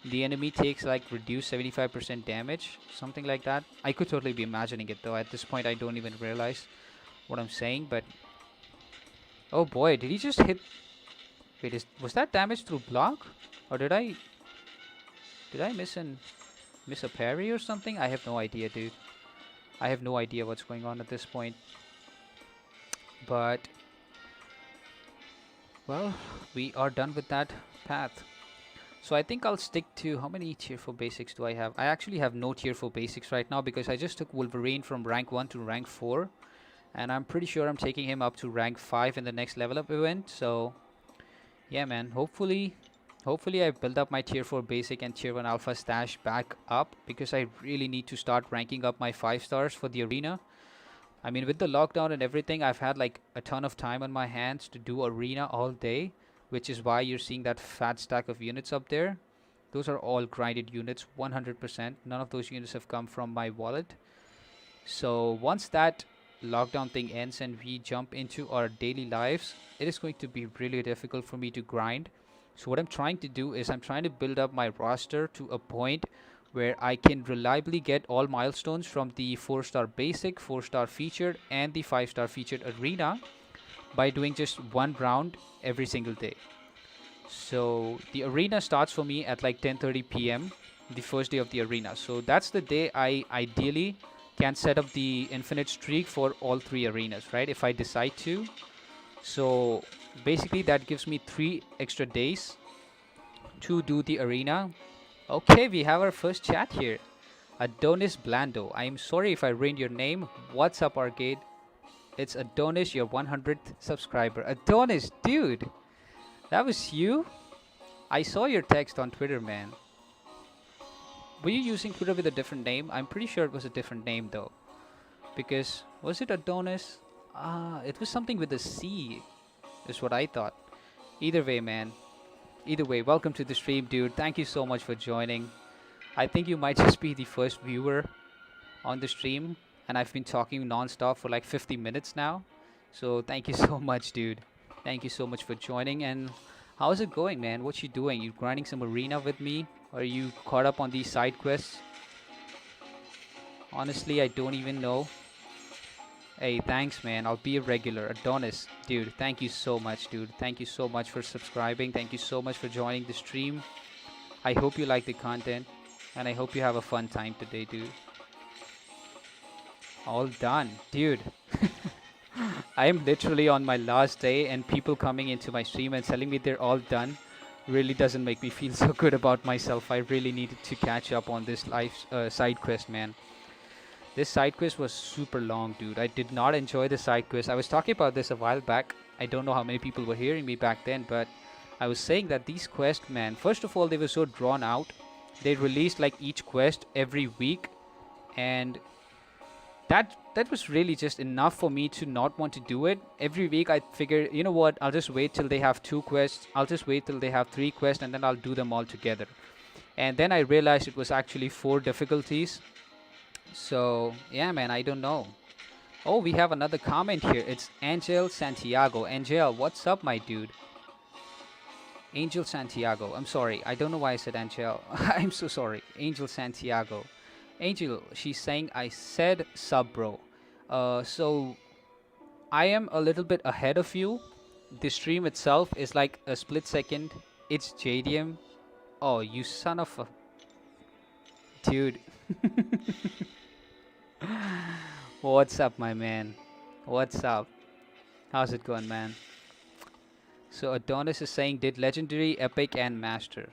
the enemy takes like reduced 75% damage, something like that. I could totally be imagining it though. At this point, I don't even realize what I'm saying, but oh boy, did he just hit? Wait, was that damage through block, or did I miss a parry or something? I have no idea, dude. I have no idea what's going on at this point. But well, we are done with that path. So I think I'll stick to how many tier 4 basics do I have? I actually have no tier 4 basics right now because I just took Wolverine from rank 1 to rank 4. And I'm pretty sure I'm taking him up to rank 5 in the next level up event. So yeah, man, hopefully I build up my tier 4 basic and tier 1 alpha stash back up because I really need to start ranking up my 5 stars for the arena. I mean, with the lockdown and everything, I've had like a ton of time on my hands to do arena all day, which is why you're seeing that fat stack of units up there. Those are all grinded units, 100%. None of those units have come from my wallet. So once that lockdown thing ends and we jump into our daily lives, it is going to be really difficult for me to grind. So what I'm trying to do is I'm trying to build up my roster to a point where I can reliably get all milestones from the 4-star basic, 4-star featured, and the 5-star featured arena by doing just one round every single day. So the arena starts for me at like 10:30 p.m. the first day of the arena. So that's the day I ideally can set up the infinite streak for all 3 arenas, right? If I decide to. So basically that gives me 3 extra days to do the arena. Okay, we have our first chat here. Adonis Blando. I'm sorry if I ruined your name. What's up, Arcade? It's Adonis, your 100th subscriber. Adonis, dude, that was you? I saw your text on Twitter, man. Were you using Twitter with a different name? I'm pretty sure it was a different name, though. Because, was it Adonis? It was something with a C, is what I thought. Either way, man. Either way, welcome to the stream, dude. Thank you so much for joining. I think you might just be the first viewer on the stream, and I've been talking non-stop for like 50 minutes now. So thank you so much, dude. Thank you so much for joining. And how's it going, man? What you doing? You grinding some arena with me? Are you caught up on these side quests? Honestly, I don't even know. Hey, thanks, man. I'll be a regular. Adonis, dude, thank you so much, dude. Thank you so much for subscribing. Thank you so much for joining the stream. I hope you like the content, and I hope you have a fun time today, dude. All done, dude. I am literally on my last day, and people coming into my stream and telling me they're all done really doesn't make me feel so good about myself. I really needed to catch up on this life side quest, man. This side quest was super long, dude. I did not enjoy the side quest. I was talking about this a while back. I don't know how many people were hearing me back then, but I was saying that these quests, man, first of all, they were so drawn out. They released like each quest every week, and that was really just enough for me to not want to do it. Every week I figure, you know what, I'll just wait till they have 2 quests. I'll just wait till they have 3 quests, and then I'll do them all together. And then I realized it was actually 4 difficulties. So, yeah, man, I don't know. Oh, we have another comment here. It's Angel Santiago. Angel, what's up, my dude? Angel Santiago. I'm sorry. I don't know why I said Angel. I'm so sorry. Angel Santiago. Angel, she's saying I said sub, bro. So I am a little bit ahead of you. The stream itself is like a split second. It's JDM. Oh, you son of a... Dude. What's up, my man? What's up? How's it going, man? So Adonis is saying did legendary, epic, and master.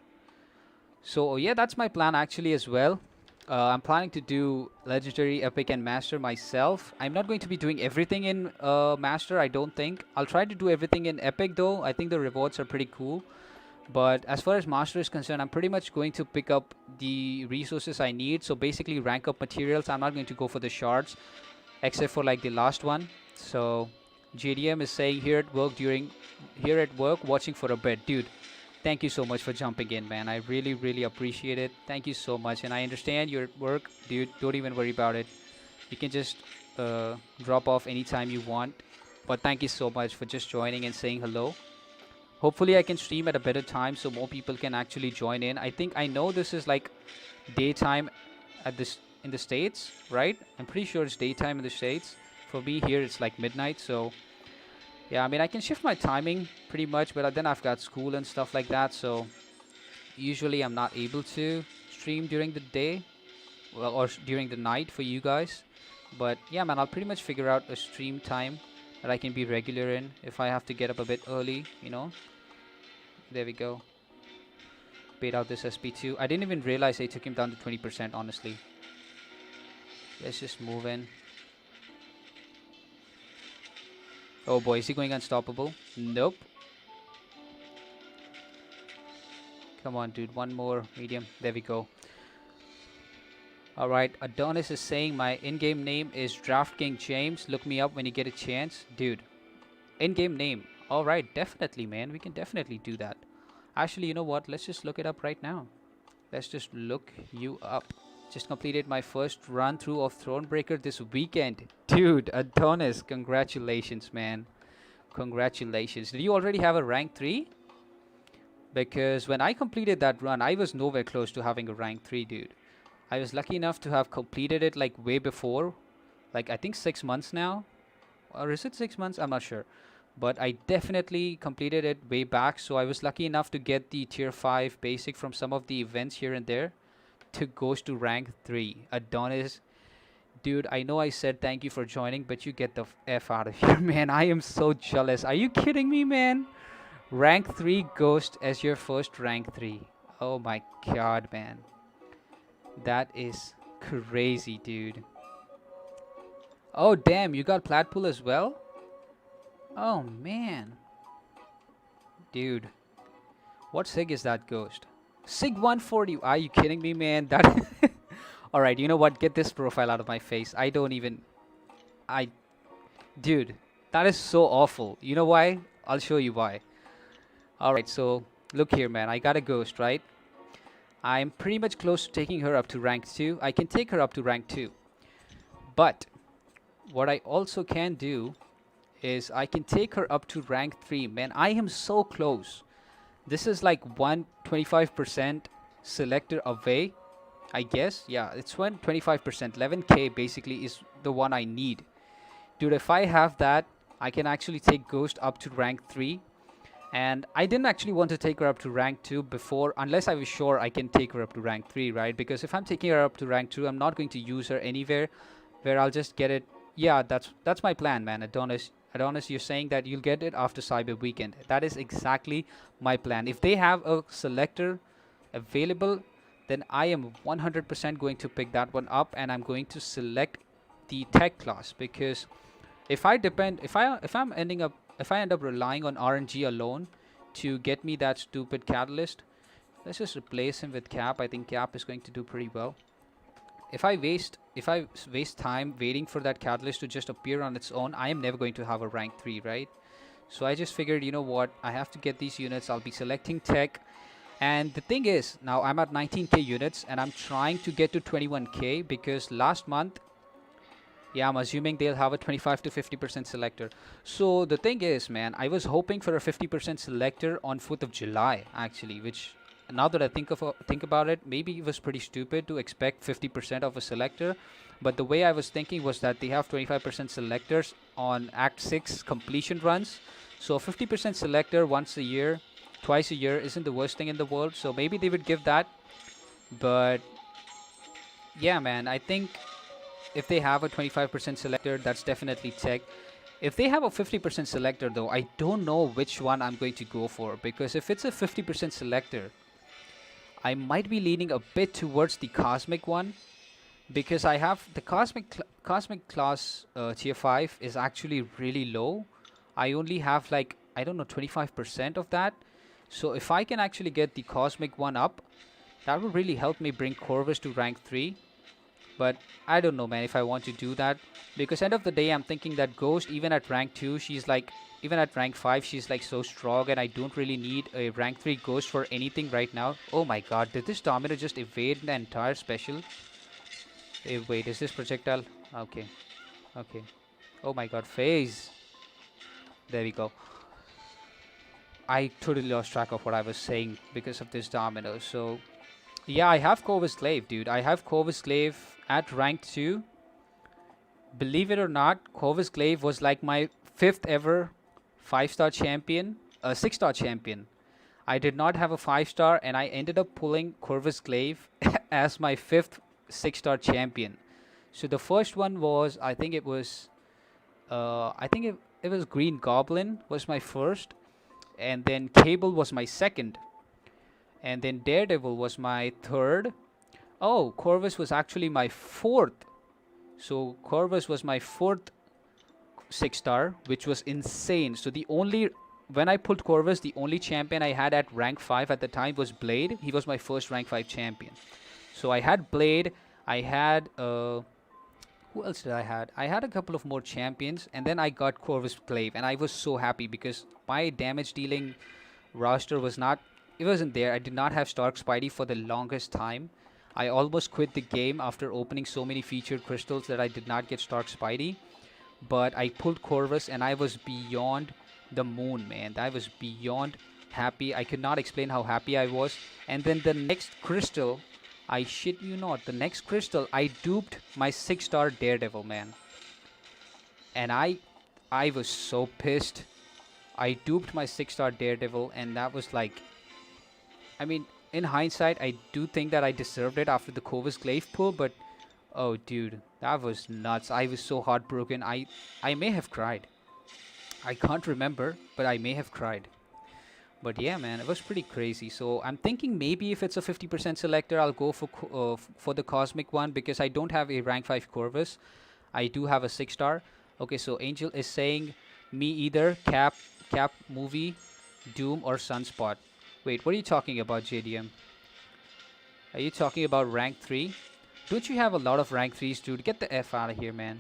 So yeah, that's my plan actually as well. I'm planning to do legendary, epic, and master myself. I'm not going to be doing everything in master, I don't think. I'll try to do everything in epic though. I think the rewards are pretty cool. But as far as master is concerned, I'm pretty much going to pick up the resources I need. So basically rank up materials. I'm not going to go for the shards, except for like the last one. So JDM is saying here at work watching for a bed. Dude, thank you so much for jumping in, man. I really appreciate it. Thank you so much. And I understand you're at work, dude. Don't even worry about it. You can just drop off anytime you want. But thank you so much for just joining and saying hello. Hopefully I can stream at a better time so more people can actually join in. I know this is like daytime at this in the States, right? I'm pretty sure it's daytime in the States. For me here it's like midnight, so yeah, I mean I can shift my timing pretty much, but then I've got school and stuff like that, so usually I'm not able to stream during the day, well, or during the night for you guys. But yeah, man, I'll pretty much figure out a stream time that I can be regular in if I have to get up a bit early, you know. There we go. Bait out this SP2. I didn't even realize they took him down to 20%, honestly. Let's just move in. Oh boy, is he going unstoppable? Nope. Come on, dude. One more medium. There we go. Alright, Adonis is saying my in-game name is DraftKing James. Look me up when you get a chance. Dude, in-game name. Alright, definitely, man. We can definitely do that. Actually, you know what? Let's just look it up right now. Let's just look you up. Just completed my first run through of Thronebreaker this weekend. Dude, Adonis, congratulations, man. Congratulations. Did you already have a rank 3? Because when I completed that run, I was nowhere close to having a rank 3, dude. I was lucky enough to have completed it like way before. Like I think 6 months now. Or is it 6 months? I'm not sure. But I definitely completed it way back. So I was lucky enough to get the tier 5 basic from some of the events here and there. To goes to rank 3. Adonis. Dude, I know I said thank you for joining, but you get the F out of here, man. I am so jealous. Are you kidding me, man? Rank 3 Ghost as your first rank 3. Oh my god, man. That is crazy, dude. Oh, damn. You got Platpool as well? Oh, man. Dude. What SIG is that, Ghost? SIG 140. Are you kidding me, man? That... Alright, you know what? Get this profile out of my face. I don't even... Dude. That is so awful. You know why? I'll show you why. Alright, so look here, man. I got a ghost, right? I'm pretty much close to taking her up to rank 2. I can take her up to rank 2. But what I also can do is I can take her up to rank 3. Man, I am so close. This is like 125% selector away, I guess. Yeah, it's 125%. 11k basically is the one I need. Dude, if I have that, I can actually take Ghost up to rank 3. And I didn't actually want to take her up to rank 2 before, unless I was sure I can take her up to rank 3, right? Because if I'm taking her up to rank 2, I'm not going to use her anywhere where I'll just get it. Yeah, that's my plan, man. Adonis, you're saying that you'll get it after Cyber Weekend. That is exactly my plan. If they have a selector available, then I am 100% going to pick that one up, and I'm going to select the tech class, because if I end up relying on RNG alone to get me that stupid catalyst, let's just replace him with Cap. I think Cap is going to do pretty well. If I waste time waiting for that catalyst to just appear on its own, I am never going to have a rank 3, right? So I just figured, you know what, I have to get these units. I'll be selecting tech. And the thing is, now I'm at 19k units and I'm trying to get to 21k, because last month, yeah, I'm assuming they'll have a 25 to 50% selector. So the thing is, man, I was hoping for a 50% selector on 4th of July, actually, which now that I think about it, maybe it was pretty stupid to expect 50% of a selector. But the way I was thinking was that they have 25% selectors on Act 6 completion runs. So a 50% selector once a year, twice a year isn't the worst thing in the world. So maybe they would give that. But yeah, man, I think if they have a 25% selector, that's definitely tech. If they have a 50% selector, though, I don't know which one I'm going to go for, because if it's a 50% selector, I might be leaning a bit towards the cosmic one, because I have the cosmic class tier 5 is actually really low. I only have like, I don't know, 25% of that. So if I can actually get the cosmic one up, that would really help me bring Corvus to rank 3. But I don't know, man, if I want to do that, because end of the day, I'm thinking that Ghost, even at rank 2, she's like, even at rank 5, she's like so strong, and I don't really need a rank 3 Ghost for anything right now. Oh my god, did this Domino just evade the entire special? Wait, is this projectile? Okay, okay. Oh my god, phase. There we go. I totally lost track of what I was saying because of this Domino. So yeah, I have Corvus Glaive, dude. I have Corvus Glaive at rank 2. Believe it or not, Corvus Glaive was like my 5th ever 5-star champion, a 6-star champion. I did not have a 5-star, and I ended up pulling Corvus Glaive as my 5th 6-star champion. So the first one was, I think it was, it was Green Goblin was my first, and then Cable was my second, and then Daredevil was my third. Oh, Corvus was actually my fourth. So Corvus was my fourth 6-star, which was insane. So when I pulled Corvus, the only champion I had at rank 5 at the time was Blade. He was my first rank 5 champion. So I had Blade, I had, who else did I had? I had a couple of more champions, and then I got Corvus Glaive, and I was so happy because my damage dealing roster it wasn't there. I did not have Stark Spidey for the longest time. I almost quit the game after opening so many featured crystals that I did not get Stark Spidey. But I pulled Corvus, and I was beyond the moon, man. I was beyond happy. I could not explain how happy I was. And then the next crystal, I shit you not, the next crystal, I duped my 6-star Daredevil, man. And I was so pissed. I duped my 6-star Daredevil, and that was like, I mean, in hindsight, I do think that I deserved it after the Corvus Glaive pull, but oh, dude, that was nuts. I was so heartbroken. I may have cried. I can't remember, but I may have cried. But yeah, man, it was pretty crazy. So I'm thinking maybe if it's a 50% selector, I'll go for the Cosmic one, because I don't have a rank 5 Corvus. I do have a 6-star. Okay, so Angel is saying me either Cap movie, Doom, or Sunspot. Wait, what are you talking about, JDM? Are you talking about rank 3? Don't you have a lot of rank 3s, dude? Get the F out of here, man.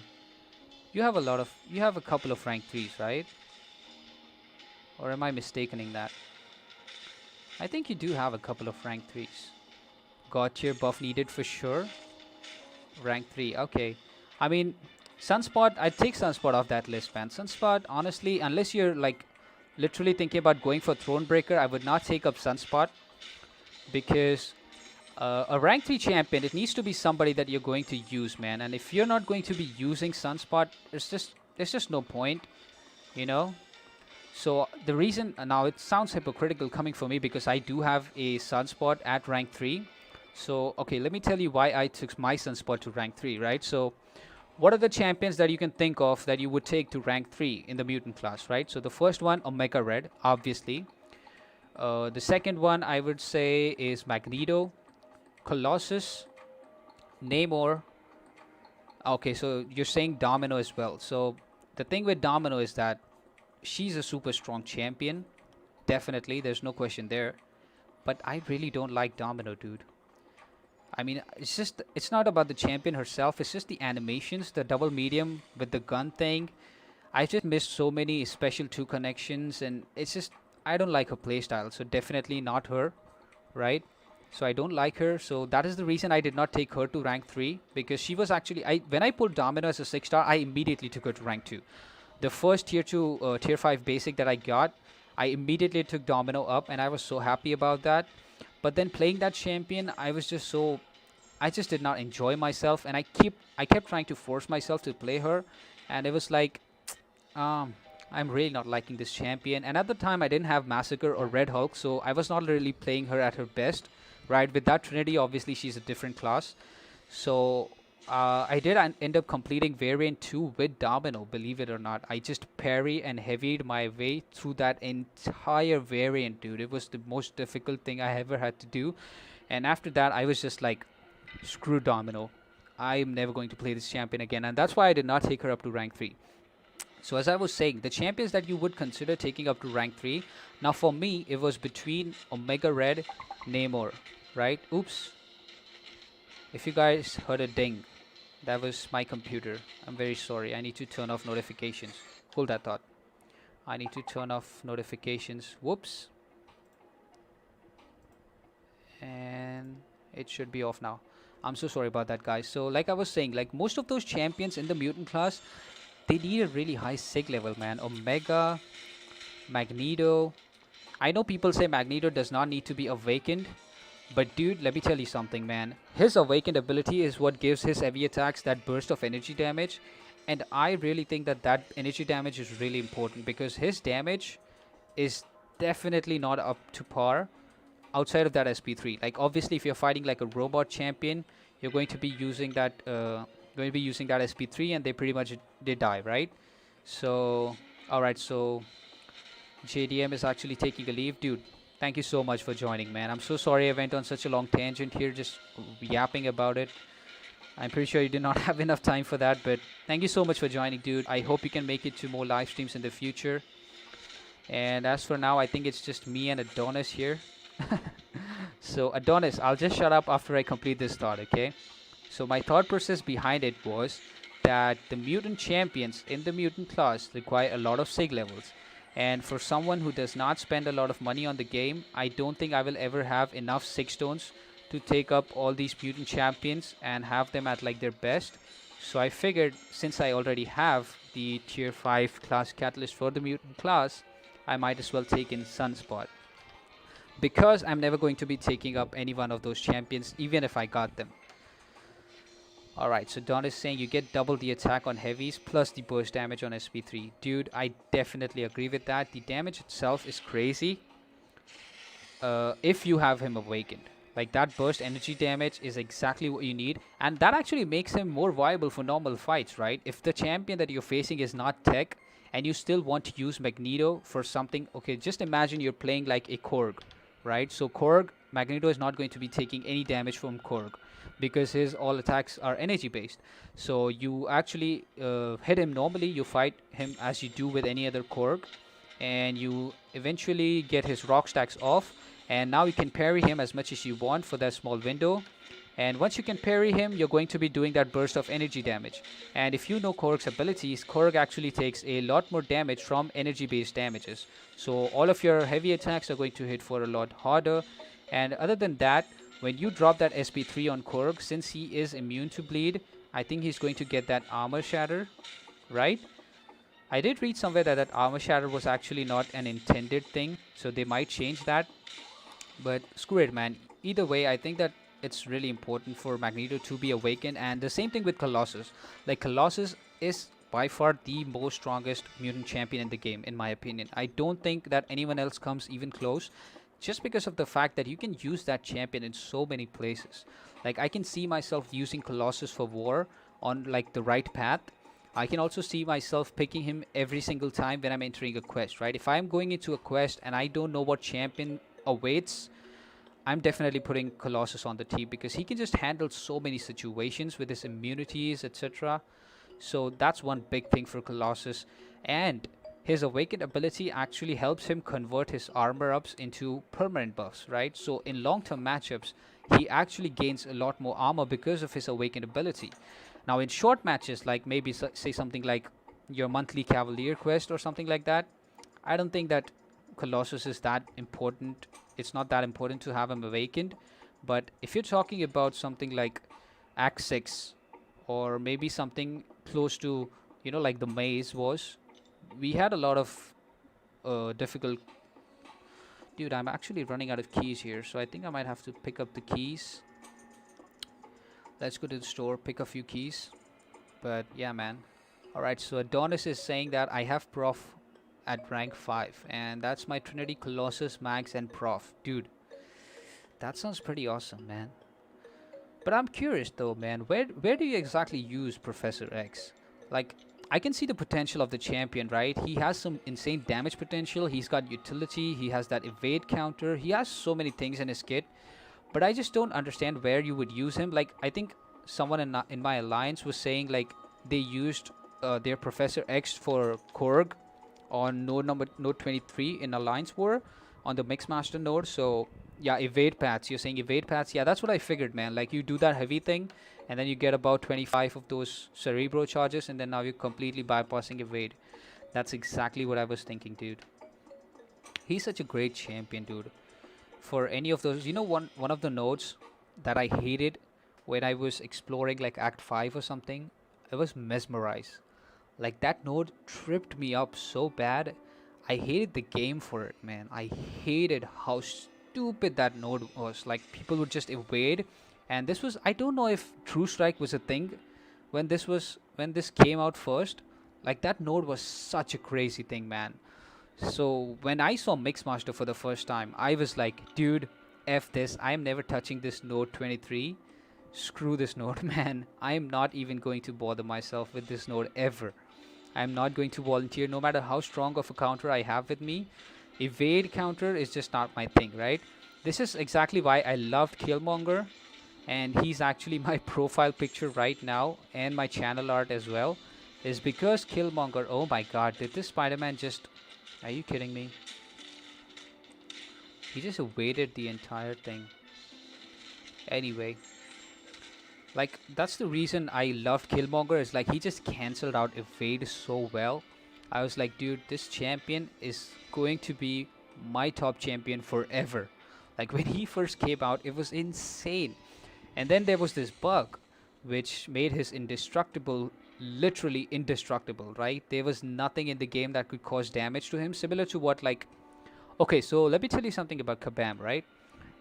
You have a couple of rank 3s, right? Or am I mistaken in that? I think you do have a couple of rank 3s. God tier buff needed for sure. Rank 3, okay. I mean, Sunspot, I'd take Sunspot off that list, man. Sunspot, honestly, unless you're like literally thinking about going for Thronebreaker, I would not take up Sunspot because a rank 3 champion, it needs to be somebody that you're going to use, man. And if you're not going to be using Sunspot, there's just no point, you know? So the reason, now it sounds hypocritical coming from me because I do have a Sunspot at rank 3. So, okay, let me tell you why I took my Sunspot to rank 3, right? So, what are the champions that you can think of that you would take to rank 3 in the mutant class, right? So, the first one, Omega Red, obviously. The second one, I would say, is Magneto, Colossus, Namor. Okay, so you're saying Domino as well. So, the thing with Domino is that she's a super strong champion. Definitely, there's no question there. But I really don't like Domino, dude. I mean, it's not about the champion herself. It's just the animations, the double medium with the gun thing. I just missed so many special 2 connections, and it's just, I don't like her playstyle. So definitely not her, right? So I don't like her. So that is the reason I did not take her to rank 3, because she was actually, when I pulled Domino as a 6-star, I immediately took her to rank 2. The first tier 2, tier 5 basic that I got, I immediately took Domino up, and I was so happy about that. But then playing that champion, I just did not enjoy myself, and I kept trying to force myself to play her, and it was like, I'm really not liking this champion. And at the time, I didn't have Massacre or Red Hulk, so I was not really playing her at her best, right? With that Trinity, obviously she's a different class. So I did end up completing Variant 2 with Domino, believe it or not. I just parry and heavied my way through that entire variant, dude. It was the most difficult thing I ever had to do. And after that, I was just like, screw Domino. I'm never going to play this champion again. And that's why I did not take her up to rank 3. So as I was saying, the champions that you would consider taking up to rank 3. Now for me, it was between Omega Red, Namor, right? Oops. If you guys heard a ding, that was my computer. I'm very sorry. I need to turn off notifications. Hold that thought. I need to turn off notifications. Whoops. And it should be off now. I'm so sorry about that, guys. So like I was saying, like most of those champions in the mutant class, they need a really high sig level, man. Omega, Magneto. I know people say Magneto does not need to be awakened, but dude, let me tell you something, man. His awakened ability is what gives his heavy attacks that burst of energy damage. And I really think that that energy damage is really important, because his damage is definitely not up to par outside of that SP3. Like obviously, if you're fighting like a robot champion, you're going to be using that SP3, and they pretty much did die, right? So, all right. So JDM is actually taking a leave, dude. Thank you so much for joining, man. I'm so sorry I went on such a long tangent here, just yapping about it. I'm pretty sure you did not have enough time for that, but thank you so much for joining, dude. I hope you can make it to more live streams in the future. And as for now, I think it's just me and Adonis here. So Adonis, I'll just shut up after I complete this thought, okay? So my thought process behind it was that the mutant champions in the mutant class require a lot of sig levels. And for someone who does not spend a lot of money on the game, I don't think I will ever have enough sig stones to take up all these mutant champions and have them at like their best. So I figured, since I already have the tier 5 class catalyst for the mutant class, I might as well take in Sunspot, because I'm never going to be taking up any one of those champions, even if I got them. Alright, so Don is saying you get double the attack on heavies plus the burst damage on SP3. Dude, I definitely agree with that. The damage itself is crazy if you have him awakened. Like, that burst energy damage is exactly what you need, and that actually makes him more viable for normal fights, right? If the champion that you're facing is not tech, and you still want to use Magneto for something, okay, just imagine you're playing like a Korg, right? So Korg, Magneto is not going to be taking any damage from Korg, because his all attacks are energy based. So you actually hit him normally, you fight him as you do with any other Korg, and you eventually get his rock stacks off, and now you can parry him as much as you want for that small window, And once you can parry him, you're going to be doing that burst of energy damage. And if you know Korg's abilities, Korg actually takes a lot more damage from energy-based damages. So all of your heavy attacks are going to hit for a lot harder. And other than that, when you drop that SP3 on Korg, since he is immune to bleed, I think he's going to get that armor shatter, right? I did read somewhere that that armor shatter was actually not an intended thing, so they might change that. But screw it, man. Either way, I think that it's really important for Magneto to be awakened, and the same thing with Colossus. Like, Colossus is by far the most strongest mutant champion in the game, in my opinion. I don't think that anyone else comes even close, just because of the fact that you can use that champion in so many places. Like, I can see myself using Colossus for war on like the right path. I can also see myself picking him every single time when I'm entering a quest, right? If I'm going into a quest and I don't know what champion awaits, I'm definitely putting Colossus on the team because he can just handle so many situations with his immunities, etc. So that's one big thing for Colossus. And his awakened ability actually helps him convert his armor ups into permanent buffs, right? So in long-term matchups, he actually gains a lot more armor because of his awakened ability. Now in short matches, like maybe say something like your monthly Cavalier quest or something like that, I don't think that Colossus is that important. It's not that important to have him awakened. But if you're talking about something like Act 6 or maybe something close to, like the maze was, we had a lot of difficult. Dude, I'm actually running out of keys here, so I think I might have to pick up the keys. Let's go to the store, pick a few keys. But yeah, man. Alright, so Adonis is saying that I have Prof at rank 5, and that's my Trinity, Colossus, Max, and Prof. Dude, that sounds pretty awesome, man. But I'm curious though, man, where do you exactly use Professor X? Like, I can see the potential of the champion, right? He has some insane damage potential, he's got utility, he has that evade counter, he has so many things in his kit. But I just don't understand where you would use him. Like, I think someone in my alliance was saying like they used their Professor X for Korg on node 23 in Alliance War on the Mixmaster node. So yeah, evade paths. You're saying evade paths? Yeah, that's what I figured, man. Like, you do that heavy thing, and then you get about 25 of those Cerebro charges, and then now you're completely bypassing evade. That's exactly what I was thinking, dude. He's such a great champion, dude. For any of those, one of the nodes that I hated when I was exploring like Act 5 or something, it was Mesmerize. Like, that node tripped me up so bad. I hated the game for it, man. I hated how stupid that node was. Like, people would just evade, and this was, I don't know if True Strike was a thing when this came out first. Like, that node was such a crazy thing, man. So when I saw Mixmaster for the first time, I was like, dude, F this. I'm never touching this node 23. Screw this node, man. I'm not even going to bother myself with this node ever. I'm not going to volunteer no matter how strong of a counter I have with me. Evade counter is just not my thing, right? This is exactly why I loved Killmonger, and he's actually my profile picture right now and my channel art as well, is because Killmonger, oh my god, did this Spider-Man just... Are you kidding me? He just evaded the entire thing. Anyway, like, that's the reason I loved Killmonger, is like he just cancelled out evade so well. I was like, dude, this champion is going to be my top champion forever. Like, when he first came out, it was insane. And then there was this bug which made his indestructible literally indestructible, right? There was nothing in the game that could cause damage to him, similar to what, like... Okay, so let me tell you something about Kabam, right?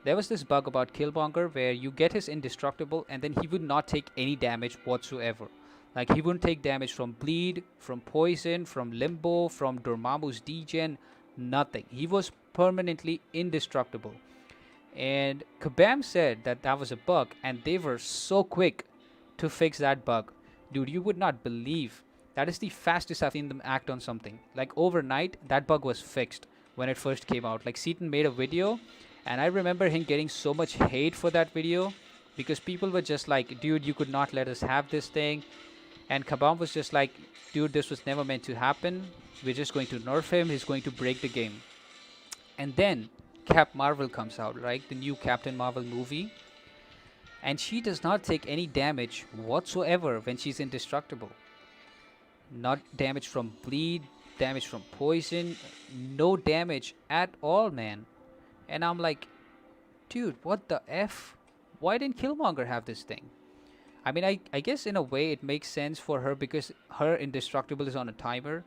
There was this bug about Killmonger where you get his indestructible and then he would not take any damage whatsoever. Like, he wouldn't take damage from bleed, from poison, from limbo, from Dormammu's degen, nothing. He was permanently indestructible. And Kabam said that that was a bug, and they were so quick to fix that bug. Dude, you would not believe. That is the fastest I've seen them act on something. Like, overnight, that bug was fixed when it first came out. Like, Seaton made a video, and I remember him getting so much hate for that video because people were just like, dude, you could not let us have this thing. And Kabam was just like, dude, this was never meant to happen. We're just going to nerf him. He's going to break the game. And then Cap Marvel comes out, right? The new Captain Marvel movie. and she does not take any damage whatsoever when she's indestructible. Not damage from bleed, damage from poison, no damage at all, man. And I'm like, dude, what the F? Why didn't Killmonger have this thing? I mean, I guess in a way it makes sense for her because her indestructible is on a timer,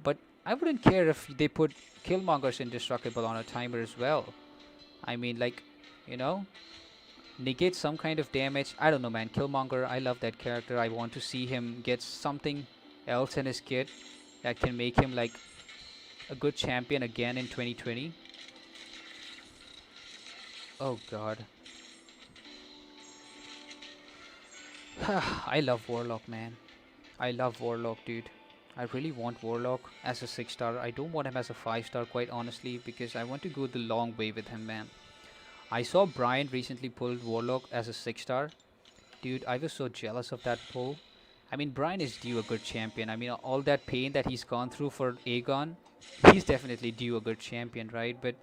but I wouldn't care if they put Killmonger's indestructible on a timer as well. I mean, like, you know, negate some kind of damage. I don't know, man. Killmonger, I love that character. I want to see him get something else in his kit that can make him like a good champion again in 2020. Oh god. I love Warlock, man. I love Warlock, dude. I really want Warlock as a 6 star. I don't want him as a 5 star, quite honestly, because I want to go the long way with him, man. I saw Brian recently pulled Warlock as a 6 star. Dude, I was so jealous of that pull. I mean, Brian is due a good champion. I mean, all that pain that he's gone through for Aegon, he's definitely due a good champion, right? But,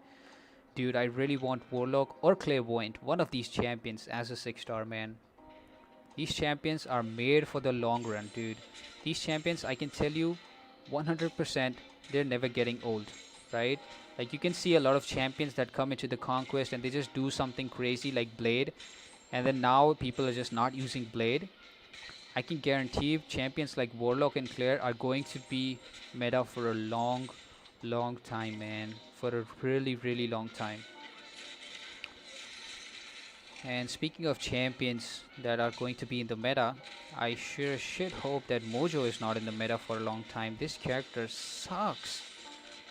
dude, I really want Warlock or Clairvoyant, one of these champions, as a 6 star, man. These champions are made for the long run, dude. These champions, I can tell you 100%, they're never getting old, right? Like, you can see a lot of champions that come into the conquest and they just do something crazy like Blade, and then now people are just not using Blade. I can guarantee champions like Warlock and Claire are going to be meta for a long time, man. For a really long time. And speaking of champions that are going to be in the meta, I sure should hope that Mojo is not in the meta for a long time. This character sucks.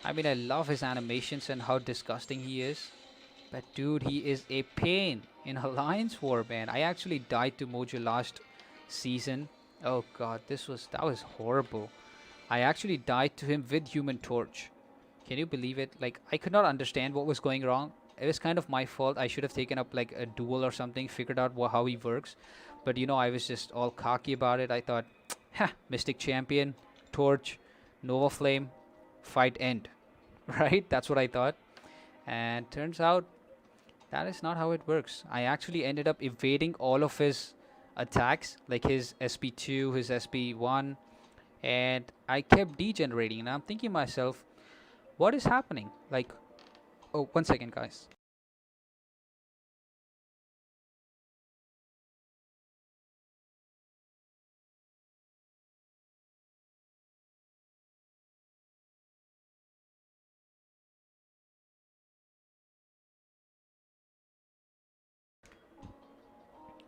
I mean, I love his animations and how disgusting he is. But dude, he is a pain in Alliance War, man. I actually died to Mojo last season. Oh god, that was horrible. I actually died to him with Human Torch. Can you believe it? Like, I could not understand what was going wrong. It was kind of my fault. I should have taken up like a duel or something, figured out how he works. But you know, I was just all cocky about it. I thought, ha, Mystic Champion, Torch, Nova Flame, fight end. Right? That's what I thought. And turns out that is not how it works. I actually ended up evading all of his attacks, like his SP2, his SP1, and I kept degenerating. And I'm thinking to myself, what is happening? Like, oh, 1 second, guys.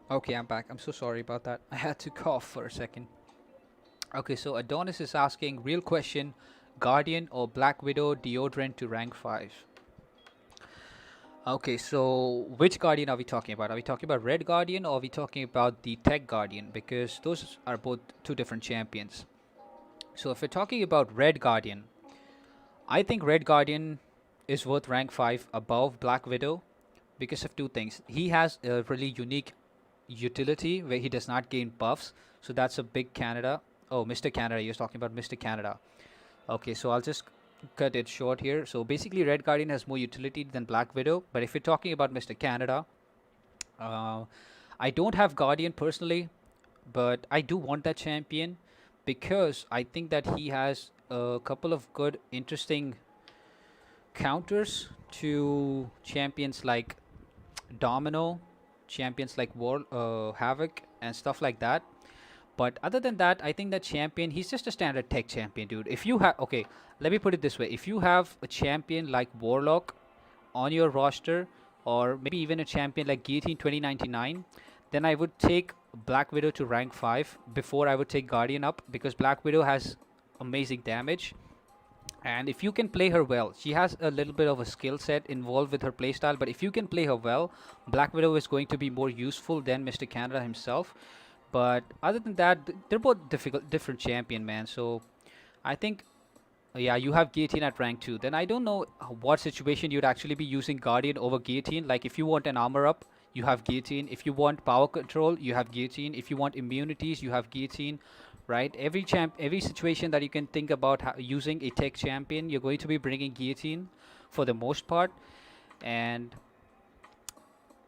Okay, I'm back. I'm so sorry about that. I had to cough for a second. Okay, so Adonis is asking, real question, Guardian or Black Widow deodorant to rank 5? Okay, so which Guardian are we talking about? Are we talking about Red Guardian or are we talking about the Tech Guardian? Because those are both two different champions. So if we're talking about Red Guardian, I think Red Guardian is worth rank 5 above Black Widow because of two things. He has a really unique utility where he does not gain buffs, so that's a big Canada. Oh, Mr. Canada, you're talking about Mr. Canada. Okay, so I'll just cut it short here. So basically, Red Guardian has more utility than Black Widow, but if you're talking about Mr. Canada, I don't have Guardian personally, but I do want that champion because I think that he has a couple of good, interesting counters to champions like Domino, champions like Havoc, and stuff like that. But other than that, I think that champion, he's just a standard tech champion, dude. If you have, okay, let me put it this way. If you have a champion like Warlock on your roster, or maybe even a champion like Guillotine 2099, then I would take Black Widow to rank 5 before I would take Guardian up, because Black Widow has amazing damage. And if you can play her well, she has a little bit of a skill set involved with her playstyle, but if you can play her well, Black Widow is going to be more useful than Mr. Canada himself. But other than that, they're both different champion, man. So I think, yeah, you have Guillotine at rank 2. Then I don't know what situation you'd actually be using Guardian over Guillotine. Like, if you want an armor up, you have Guillotine. If you want power control, you have Guillotine. If you want immunities, you have Guillotine. Right? Every situation that you can think about using a tech champion, you're going to be bringing Guillotine for the most part. And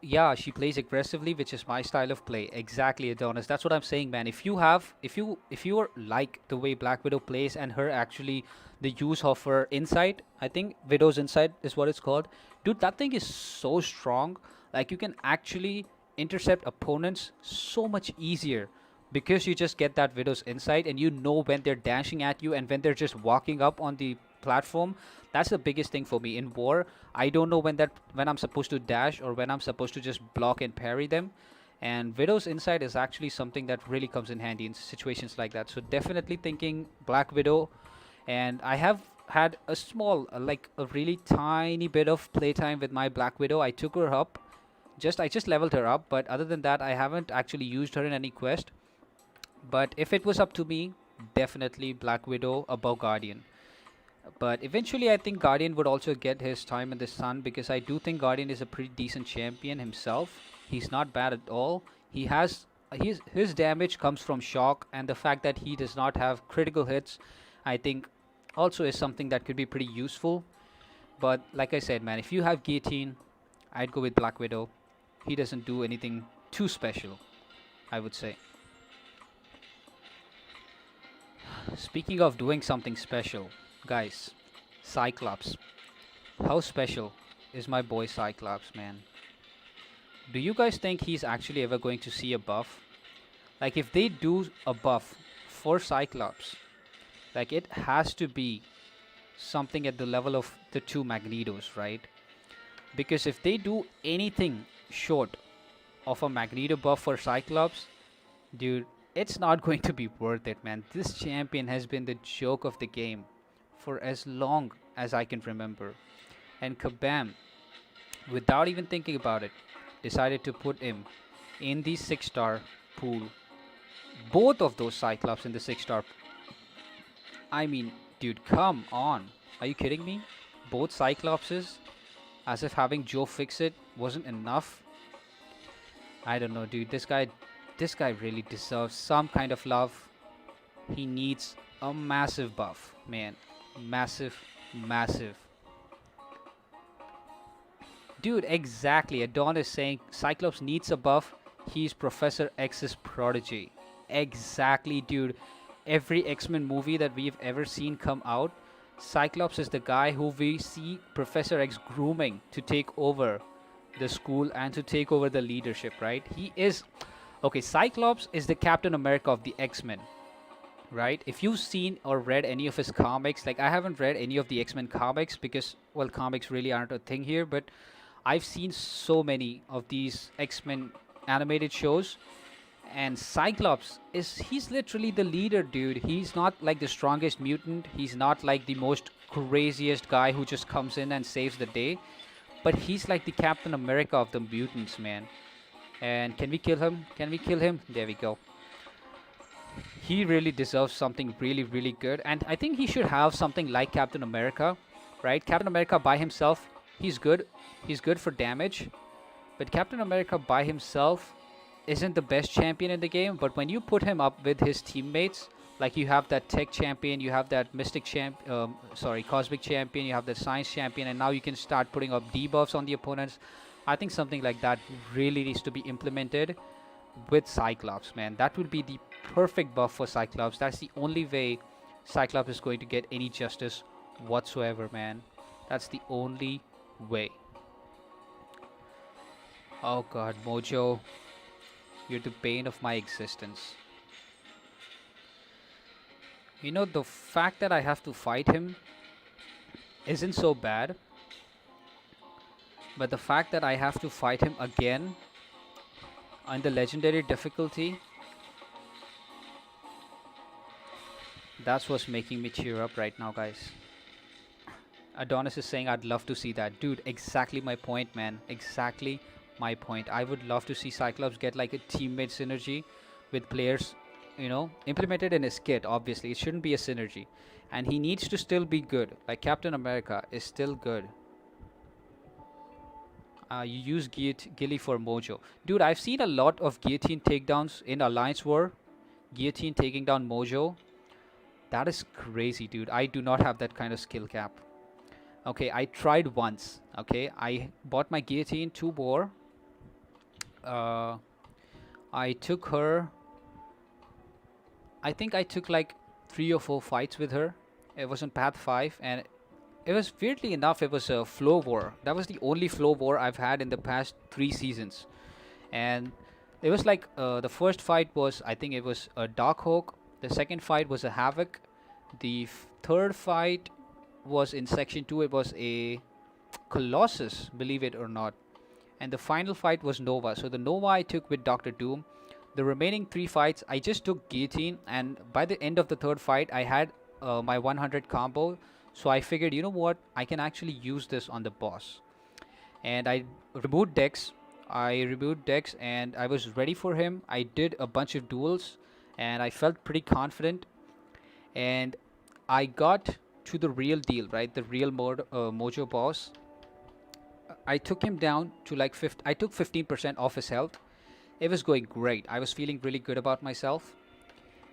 Yeah, she plays aggressively, which is my style of play. Exactly, Adonis. That's what I'm saying, man. If you are like the way Black Widow plays and her actually the use of her insight, I think Widow's insight is what it's called. Dude, that thing is so strong. Like you can actually intercept opponents so much easier because you just get that Widow's insight and you know when they're dashing at you and when they're just walking up on the platform. That's the biggest thing for me in war. I don't know when I'm supposed to dash or when I'm supposed to just block and parry them. And Widow's insight is actually something that really comes in handy in situations like that. So definitely thinking Black Widow. And I have had a small, like a really tiny bit of playtime with my Black Widow. I took her up. I just leveled her up, but other than that, I haven't actually used her in any quest. But if it was up to me, definitely Black Widow above Guardian. But eventually, I think Guardian would also get his time in the sun because I do think Guardian is a pretty decent champion himself. He's not bad at all. He has his damage comes from shock, and the fact that he does not have critical hits, I think, also is something that could be pretty useful. But like I said, man, if you have Guillotine, I'd go with Black Widow. He doesn't do anything too special, I would say. Speaking of doing something special, guys, Cyclops. How special is my boy Cyclops, man? Do you guys think he's actually ever going to see a buff? Like, if they do a buff for Cyclops, like, it has to be something at the level of the two Magnetos, right? Because if they do anything short of a Magneto buff for Cyclops, dude, it's not going to be worth it, man. This champion has been the joke of the game for as long as I can remember. And Kabam, without even thinking about it, decided to put him in the 6-star pool. Both of those Cyclops in the 6-star. I mean, dude, come on. Are you kidding me? Both Cyclopses, as if having Joe fix it wasn't enough. I don't know, dude. This guy really deserves some kind of love. He needs a massive buff, man. Massive, massive. Dude, exactly. Adon is saying Cyclops needs a buff. He's Professor X's prodigy. Exactly, dude. Every X-Men movie that we've ever seen come out, Cyclops is the guy who we see Professor X grooming to take over the school and to take over the leadership, right? He is. Okay, Cyclops is the Captain America of the X-Men, right? If you've seen or read any of his comics, like I haven't read any of the X-Men comics because, well, comics really aren't a thing here, but I've seen so many of these X-Men animated shows, and Cyclops he's literally the leader, dude. He's not like the strongest mutant. He's not like the most craziest guy who just comes in and saves the day, but he's like the Captain America of the mutants, man. And can we kill him? Can we kill him? There we go. He really deserves something really, really good. And I think he should have something like Captain America, right? Captain America by himself, he's good. He's good for damage. But Captain America by himself isn't the best champion in the game. But when you put him up with his teammates, like you have that tech champion, you have that mystic cosmic champion, you have the science champion, and now you can start putting up debuffs on the opponents. I think something like that really needs to be implemented with Cyclops, man. That would be the perfect buff for Cyclops. That's the only way Cyclops is going to get any justice whatsoever, man. That's the only way. Oh god, Mojo, you're the bane of my existence. You know, the fact that I have to fight him isn't so bad, but the fact that I have to fight him again on the legendary difficulty, that's what's making me cheer up right now, guys. Adonis is saying I'd love to see that. Dude, exactly my point, man. Exactly my point. I would love to see Cyclops get like a teammate synergy with players, implemented in his kit, obviously. It shouldn't be a synergy. And he needs to still be good. Like Captain America is still good. You use Gilly for Mojo. Dude, I've seen a lot of Guillotine takedowns in Alliance War. Guillotine taking down Mojo. That is crazy, dude. I do not have that kind of skill cap. Okay, I tried once. Okay, I bought my Guillotine 2 bore. Uh, I took her. I think I took like 3 or 4 fights with her. It was on Path 5, and it was weirdly enough, it was a flow war. That was the only flow war I've had in the past 3 seasons. And it was like the first fight was, I think it was a Darkhawk. The second fight was a Havoc. The third fight was in Section 2, it was a Colossus, believe it or not. And the final fight was Nova. So the Nova I took with Doctor Doom. The remaining 3 fights, I just took Guillotine, and by the end of the third fight, I had my 100 combo. So I figured, you know what, I can actually use this on the boss. And I removed Dex. And I was ready for him. I did a bunch of duels, and I felt pretty confident. And I got to the real deal, right? The real Mojo boss. I took him down to like I took 15% off his health. It was going great. I was feeling really good about myself.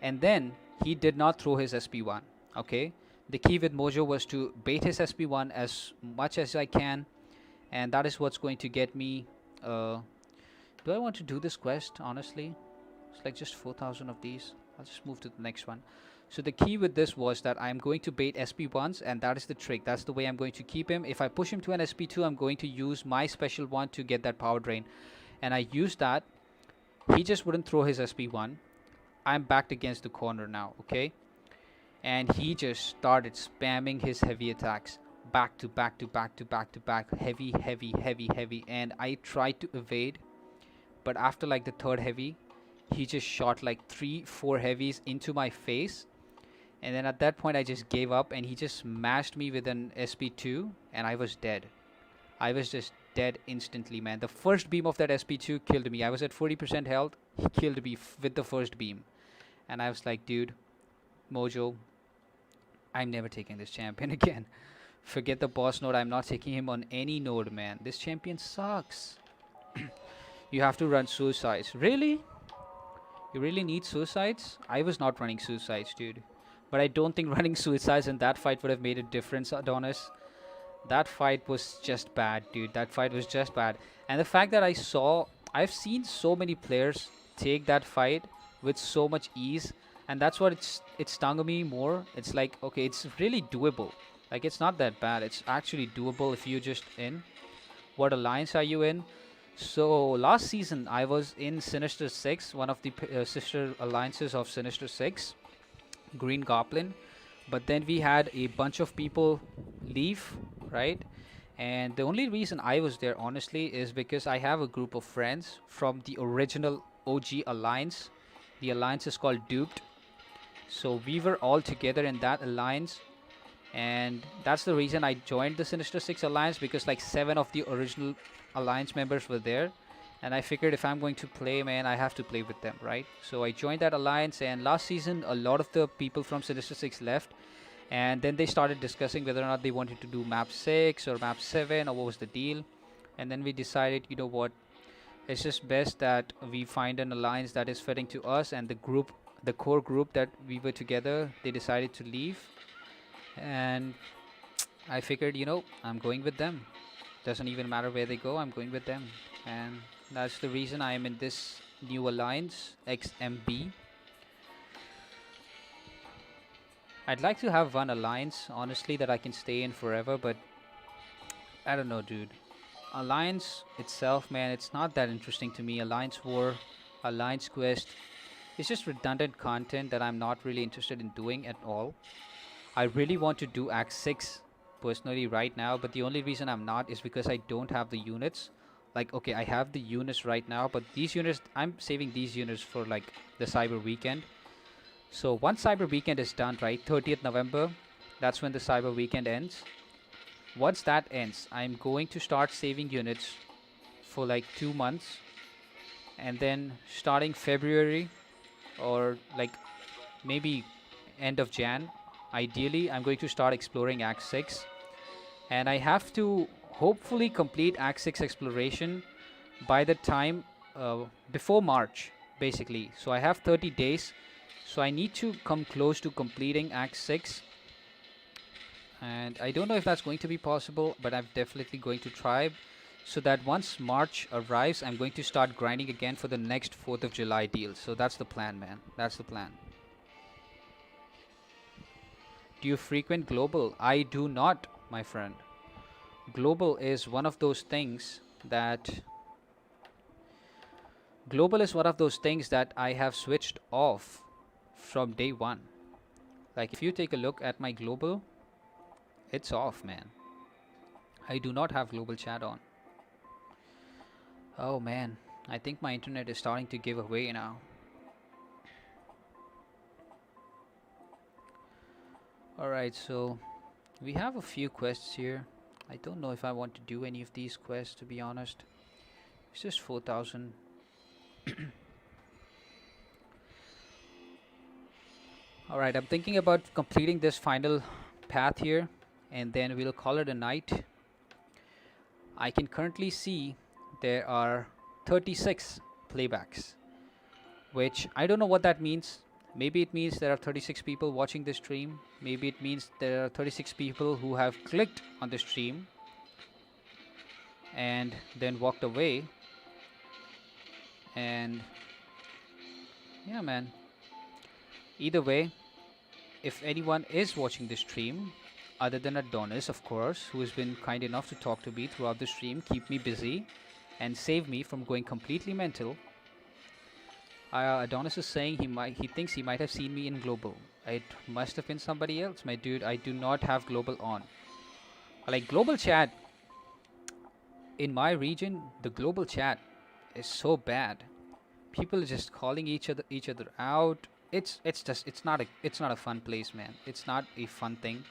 And then he did not throw his SP1. Okay. The key with Mojo was to bait his SP1 as much as I can, and that is what's going to get me. Do I want to do this quest? Honestly, it's like just 4,000 of these. I'll just move to the next one. So the key with this was that I'm going to bait SP1s, and that is the trick. That's the way I'm going to keep him. If I push him to an SP2, I'm going to use my special one to get that power drain. And I used that. He just wouldn't throw his SP1. I'm backed against the corner now, okay? And he just started spamming his heavy attacks. Back to back to back to back to back. Heavy, heavy, heavy, heavy. And I tried to evade. But after like the third heavy, he just shot like 3-4 heavies into my face. And then at that point, I just gave up, and he just smashed me with an SP2, and I was dead. I was just dead instantly, man. The first beam of that SP2 killed me. I was at 40% health. He killed me with the first beam. And I was like, dude, Mojo, I'm never taking this champion again. Forget the boss node. I'm not taking him on any node, man. This champion sucks. You have to run suicides. Really? You really need suicides? I was not running suicides, dude. But I don't think running suicides in that fight would have made a difference, Adonis. That fight was just bad, dude. That fight was just bad. And the fact that I've seen so many players take that fight with so much ease, and that's what it stung me more. It's like, okay, it's really doable. Like, it's not that bad. It's actually doable if you just in. What alliance are you in? So last season I was in Sinister 6, one of the sister alliances of Sinister 6, Green Goblin. But then we had a bunch of people leave, right? And the only reason I was there, honestly, is because I have a group of friends from the original OG alliance. The alliance is called Duped. So we were all together in that alliance, and that's the reason I joined the Sinister 6 alliance, because like 7 of the original alliance members were there, and I figured if I'm going to play, man, I have to play with them, right? So I joined that alliance, and last season a lot of the people from Sinister 6 left, and then they started discussing whether or not they wanted to do map 6 or map 7 or what was the deal. And then we decided, you know what, it's just best that we find an alliance that is fitting to us. And the core group that we were together, they decided to leave, and I figured, I'm going with them. Doesn't even matter where they go, I'm going with them. And that's the reason I am in this new alliance, XMB. I'd like to have one alliance, honestly, that I can stay in forever, but I don't know, dude. Alliance itself, man, it's not that interesting to me. Alliance War, Alliance Quest, it's just redundant content that I'm not really interested in doing at all. I really want to do Act 6 personally right now, but the only reason I'm not is because I don't have the units. Like, okay, I have the units right now, but these units, I'm saving these units for like the Cyber Weekend. So once Cyber Weekend is done, right, 30th November, that's when the Cyber Weekend ends. Once that ends, I'm going to start saving units for like 2 months, and then starting February or like maybe end of Jan, ideally I'm going to start exploring Act 6, and I have to hopefully complete Act 6 exploration by the time before March, basically. So I have 30 days, so I need to come close to completing Act 6, and I don't know if that's going to be possible, but I'm definitely going to try. so that once March arrives, I'm going to start grinding again for the next 4th of July deal. So that's the plan, man. That's the plan. Do you frequent global? I do not, my friend. Global is one of those things that I have switched off from day one. Like if you take a look at my global, it's off, man. I do not have global chat on. Oh man, I think my internet is starting to give away now. Alright, so we have a few quests here. I don't know if I want to do any of these quests, to be honest. It's just 4,000. Alright, I'm thinking about completing this final path here, and then we'll call it a night. I can currently see there are 36 playbacks, which I don't know what that means. Maybe it means there are 36 people watching this stream. Maybe it means there are 36 people who have clicked on the stream and then walked away. And yeah, man. Either way, if anyone is watching the stream, other than Adonis, of course, who has been kind enough to talk to me throughout the stream, keep me busy, and save me from going completely mental. Adonis is saying he thinks he might have seen me in global. It must have been somebody else, my dude. I do not have global on. Like global chat in my region, the global chat is so bad. People are just calling each other out. It's not a fun place, man. It's not a fun thing.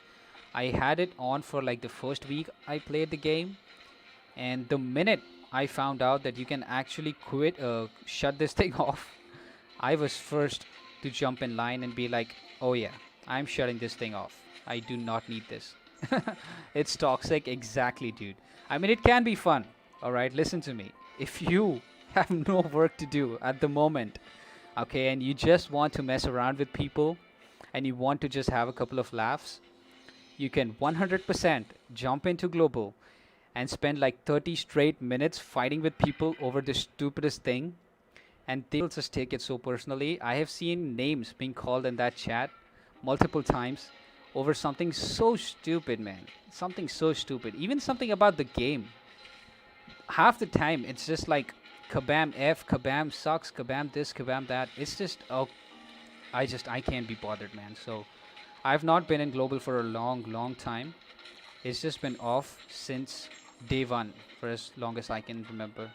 I had it on for like the first week I played the game, and the minute I found out that you can actually shut this thing off, I was first to jump in line and be like, oh yeah, I'm shutting this thing off. I do not need this. It's toxic, exactly, dude. I mean, it can be fun, alright? Listen to me. If you have no work to do at the moment, okay, and you just want to mess around with people and you want to just have a couple of laughs, you can 100% jump into global and spend like 30 straight minutes fighting with people over the stupidest thing, and they'll just take it so personally. I have seen names being called in that chat multiple times over something so stupid, man. Something so stupid. Even something about the game. Half the time, it's just like kabam F, kabam sucks, kabam this, kabam that. It's just, oh, I can't be bothered, man. So I've not been in global for a long time. It's just been off since day one for as long as I can remember.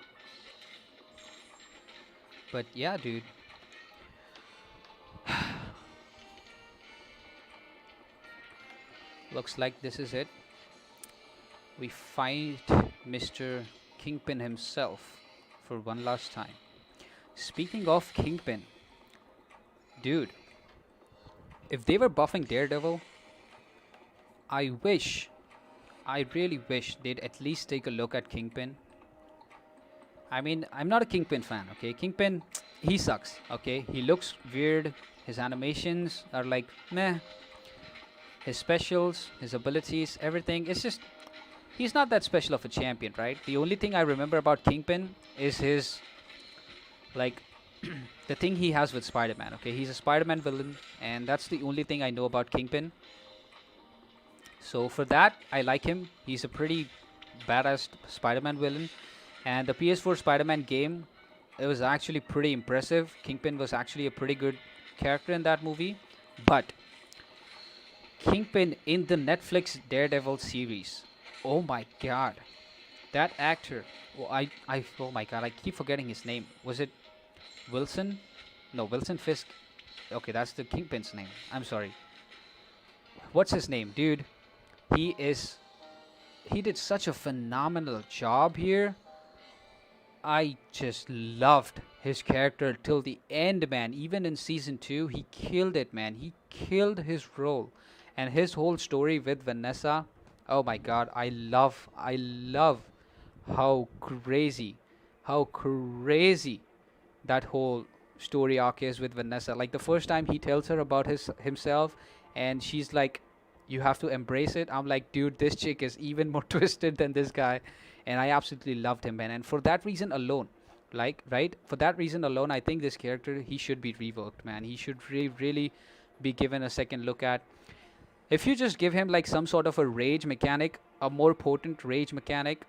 But yeah, dude. Looks like this is it. We fight Mr. Kingpin himself for one last time. Speaking of Kingpin, dude, if they were buffing Daredevil, I really wish they'd at least take a look at Kingpin. I mean, I'm not a Kingpin fan, okay? Kingpin, he sucks, okay? He looks weird. His animations are like, meh. His specials, his abilities, everything. It's just, he's not that special of a champion, right? The only thing I remember about Kingpin is his, like, the thing he has with Spider-Man, okay? He's a Spider-Man villain, and that's the only thing I know about Kingpin. So for that, I like him. He's a pretty badass Spider-Man villain. And the PS4 Spider-Man game, it was actually pretty impressive. Kingpin was actually a pretty good character in that movie. But Kingpin in the Netflix Daredevil series, oh my god, that actor, oh my god, I keep forgetting his name. Was it Wilson? No, Wilson Fisk. Okay, that's the Kingpin's name. I'm sorry. What's his name, dude? He did such a phenomenal job here. I just loved his character till the end, man. Even in season 2, he killed it, man. He killed his role. And his whole story with Vanessa, oh my god, I love how crazy that whole story arc is with Vanessa. Like the first time he tells her about himself, and she's like, You have to embrace it. I'm like, dude, this chick is even more twisted than this guy, and I absolutely loved him, man. And for that reason alone, like, right, for that reason alone, I think this character, he should be reworked, man. He should really be given a second look at. If you just give him like some sort of a rage mechanic, a more potent rage mechanic,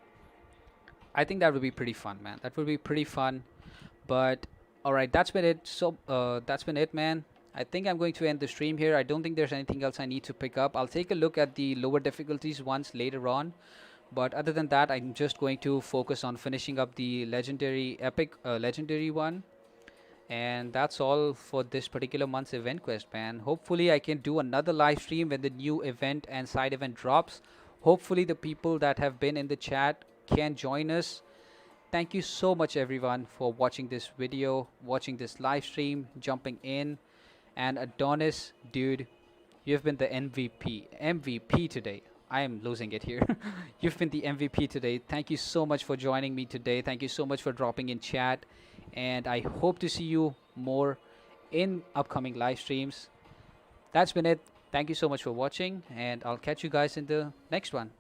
I think that would be pretty fun, man. That would be pretty fun. But all right, that's been it. So that's been it, man. I think I'm going to end the stream here. I don't think there's anything else I need to pick up. I'll take a look at the lower difficulties ones later on. But other than that, I'm just going to focus on finishing up the legendary epic legendary one. And that's all for this particular month's event quest, man. Hopefully I can do another live stream when the new event and side event drops. Hopefully the people that have been in the chat can join us. Thank you so much everyone for watching this video, watching this live stream, jumping in. And Adonis, dude, you've been the MVP today. I am losing it here. You've been the MVP today. Thank you so much for joining me today. Thank you so much for dropping in chat. And I hope to see you more in upcoming live streams. That's been it. Thank you so much for watching, and I'll catch you guys in the next one.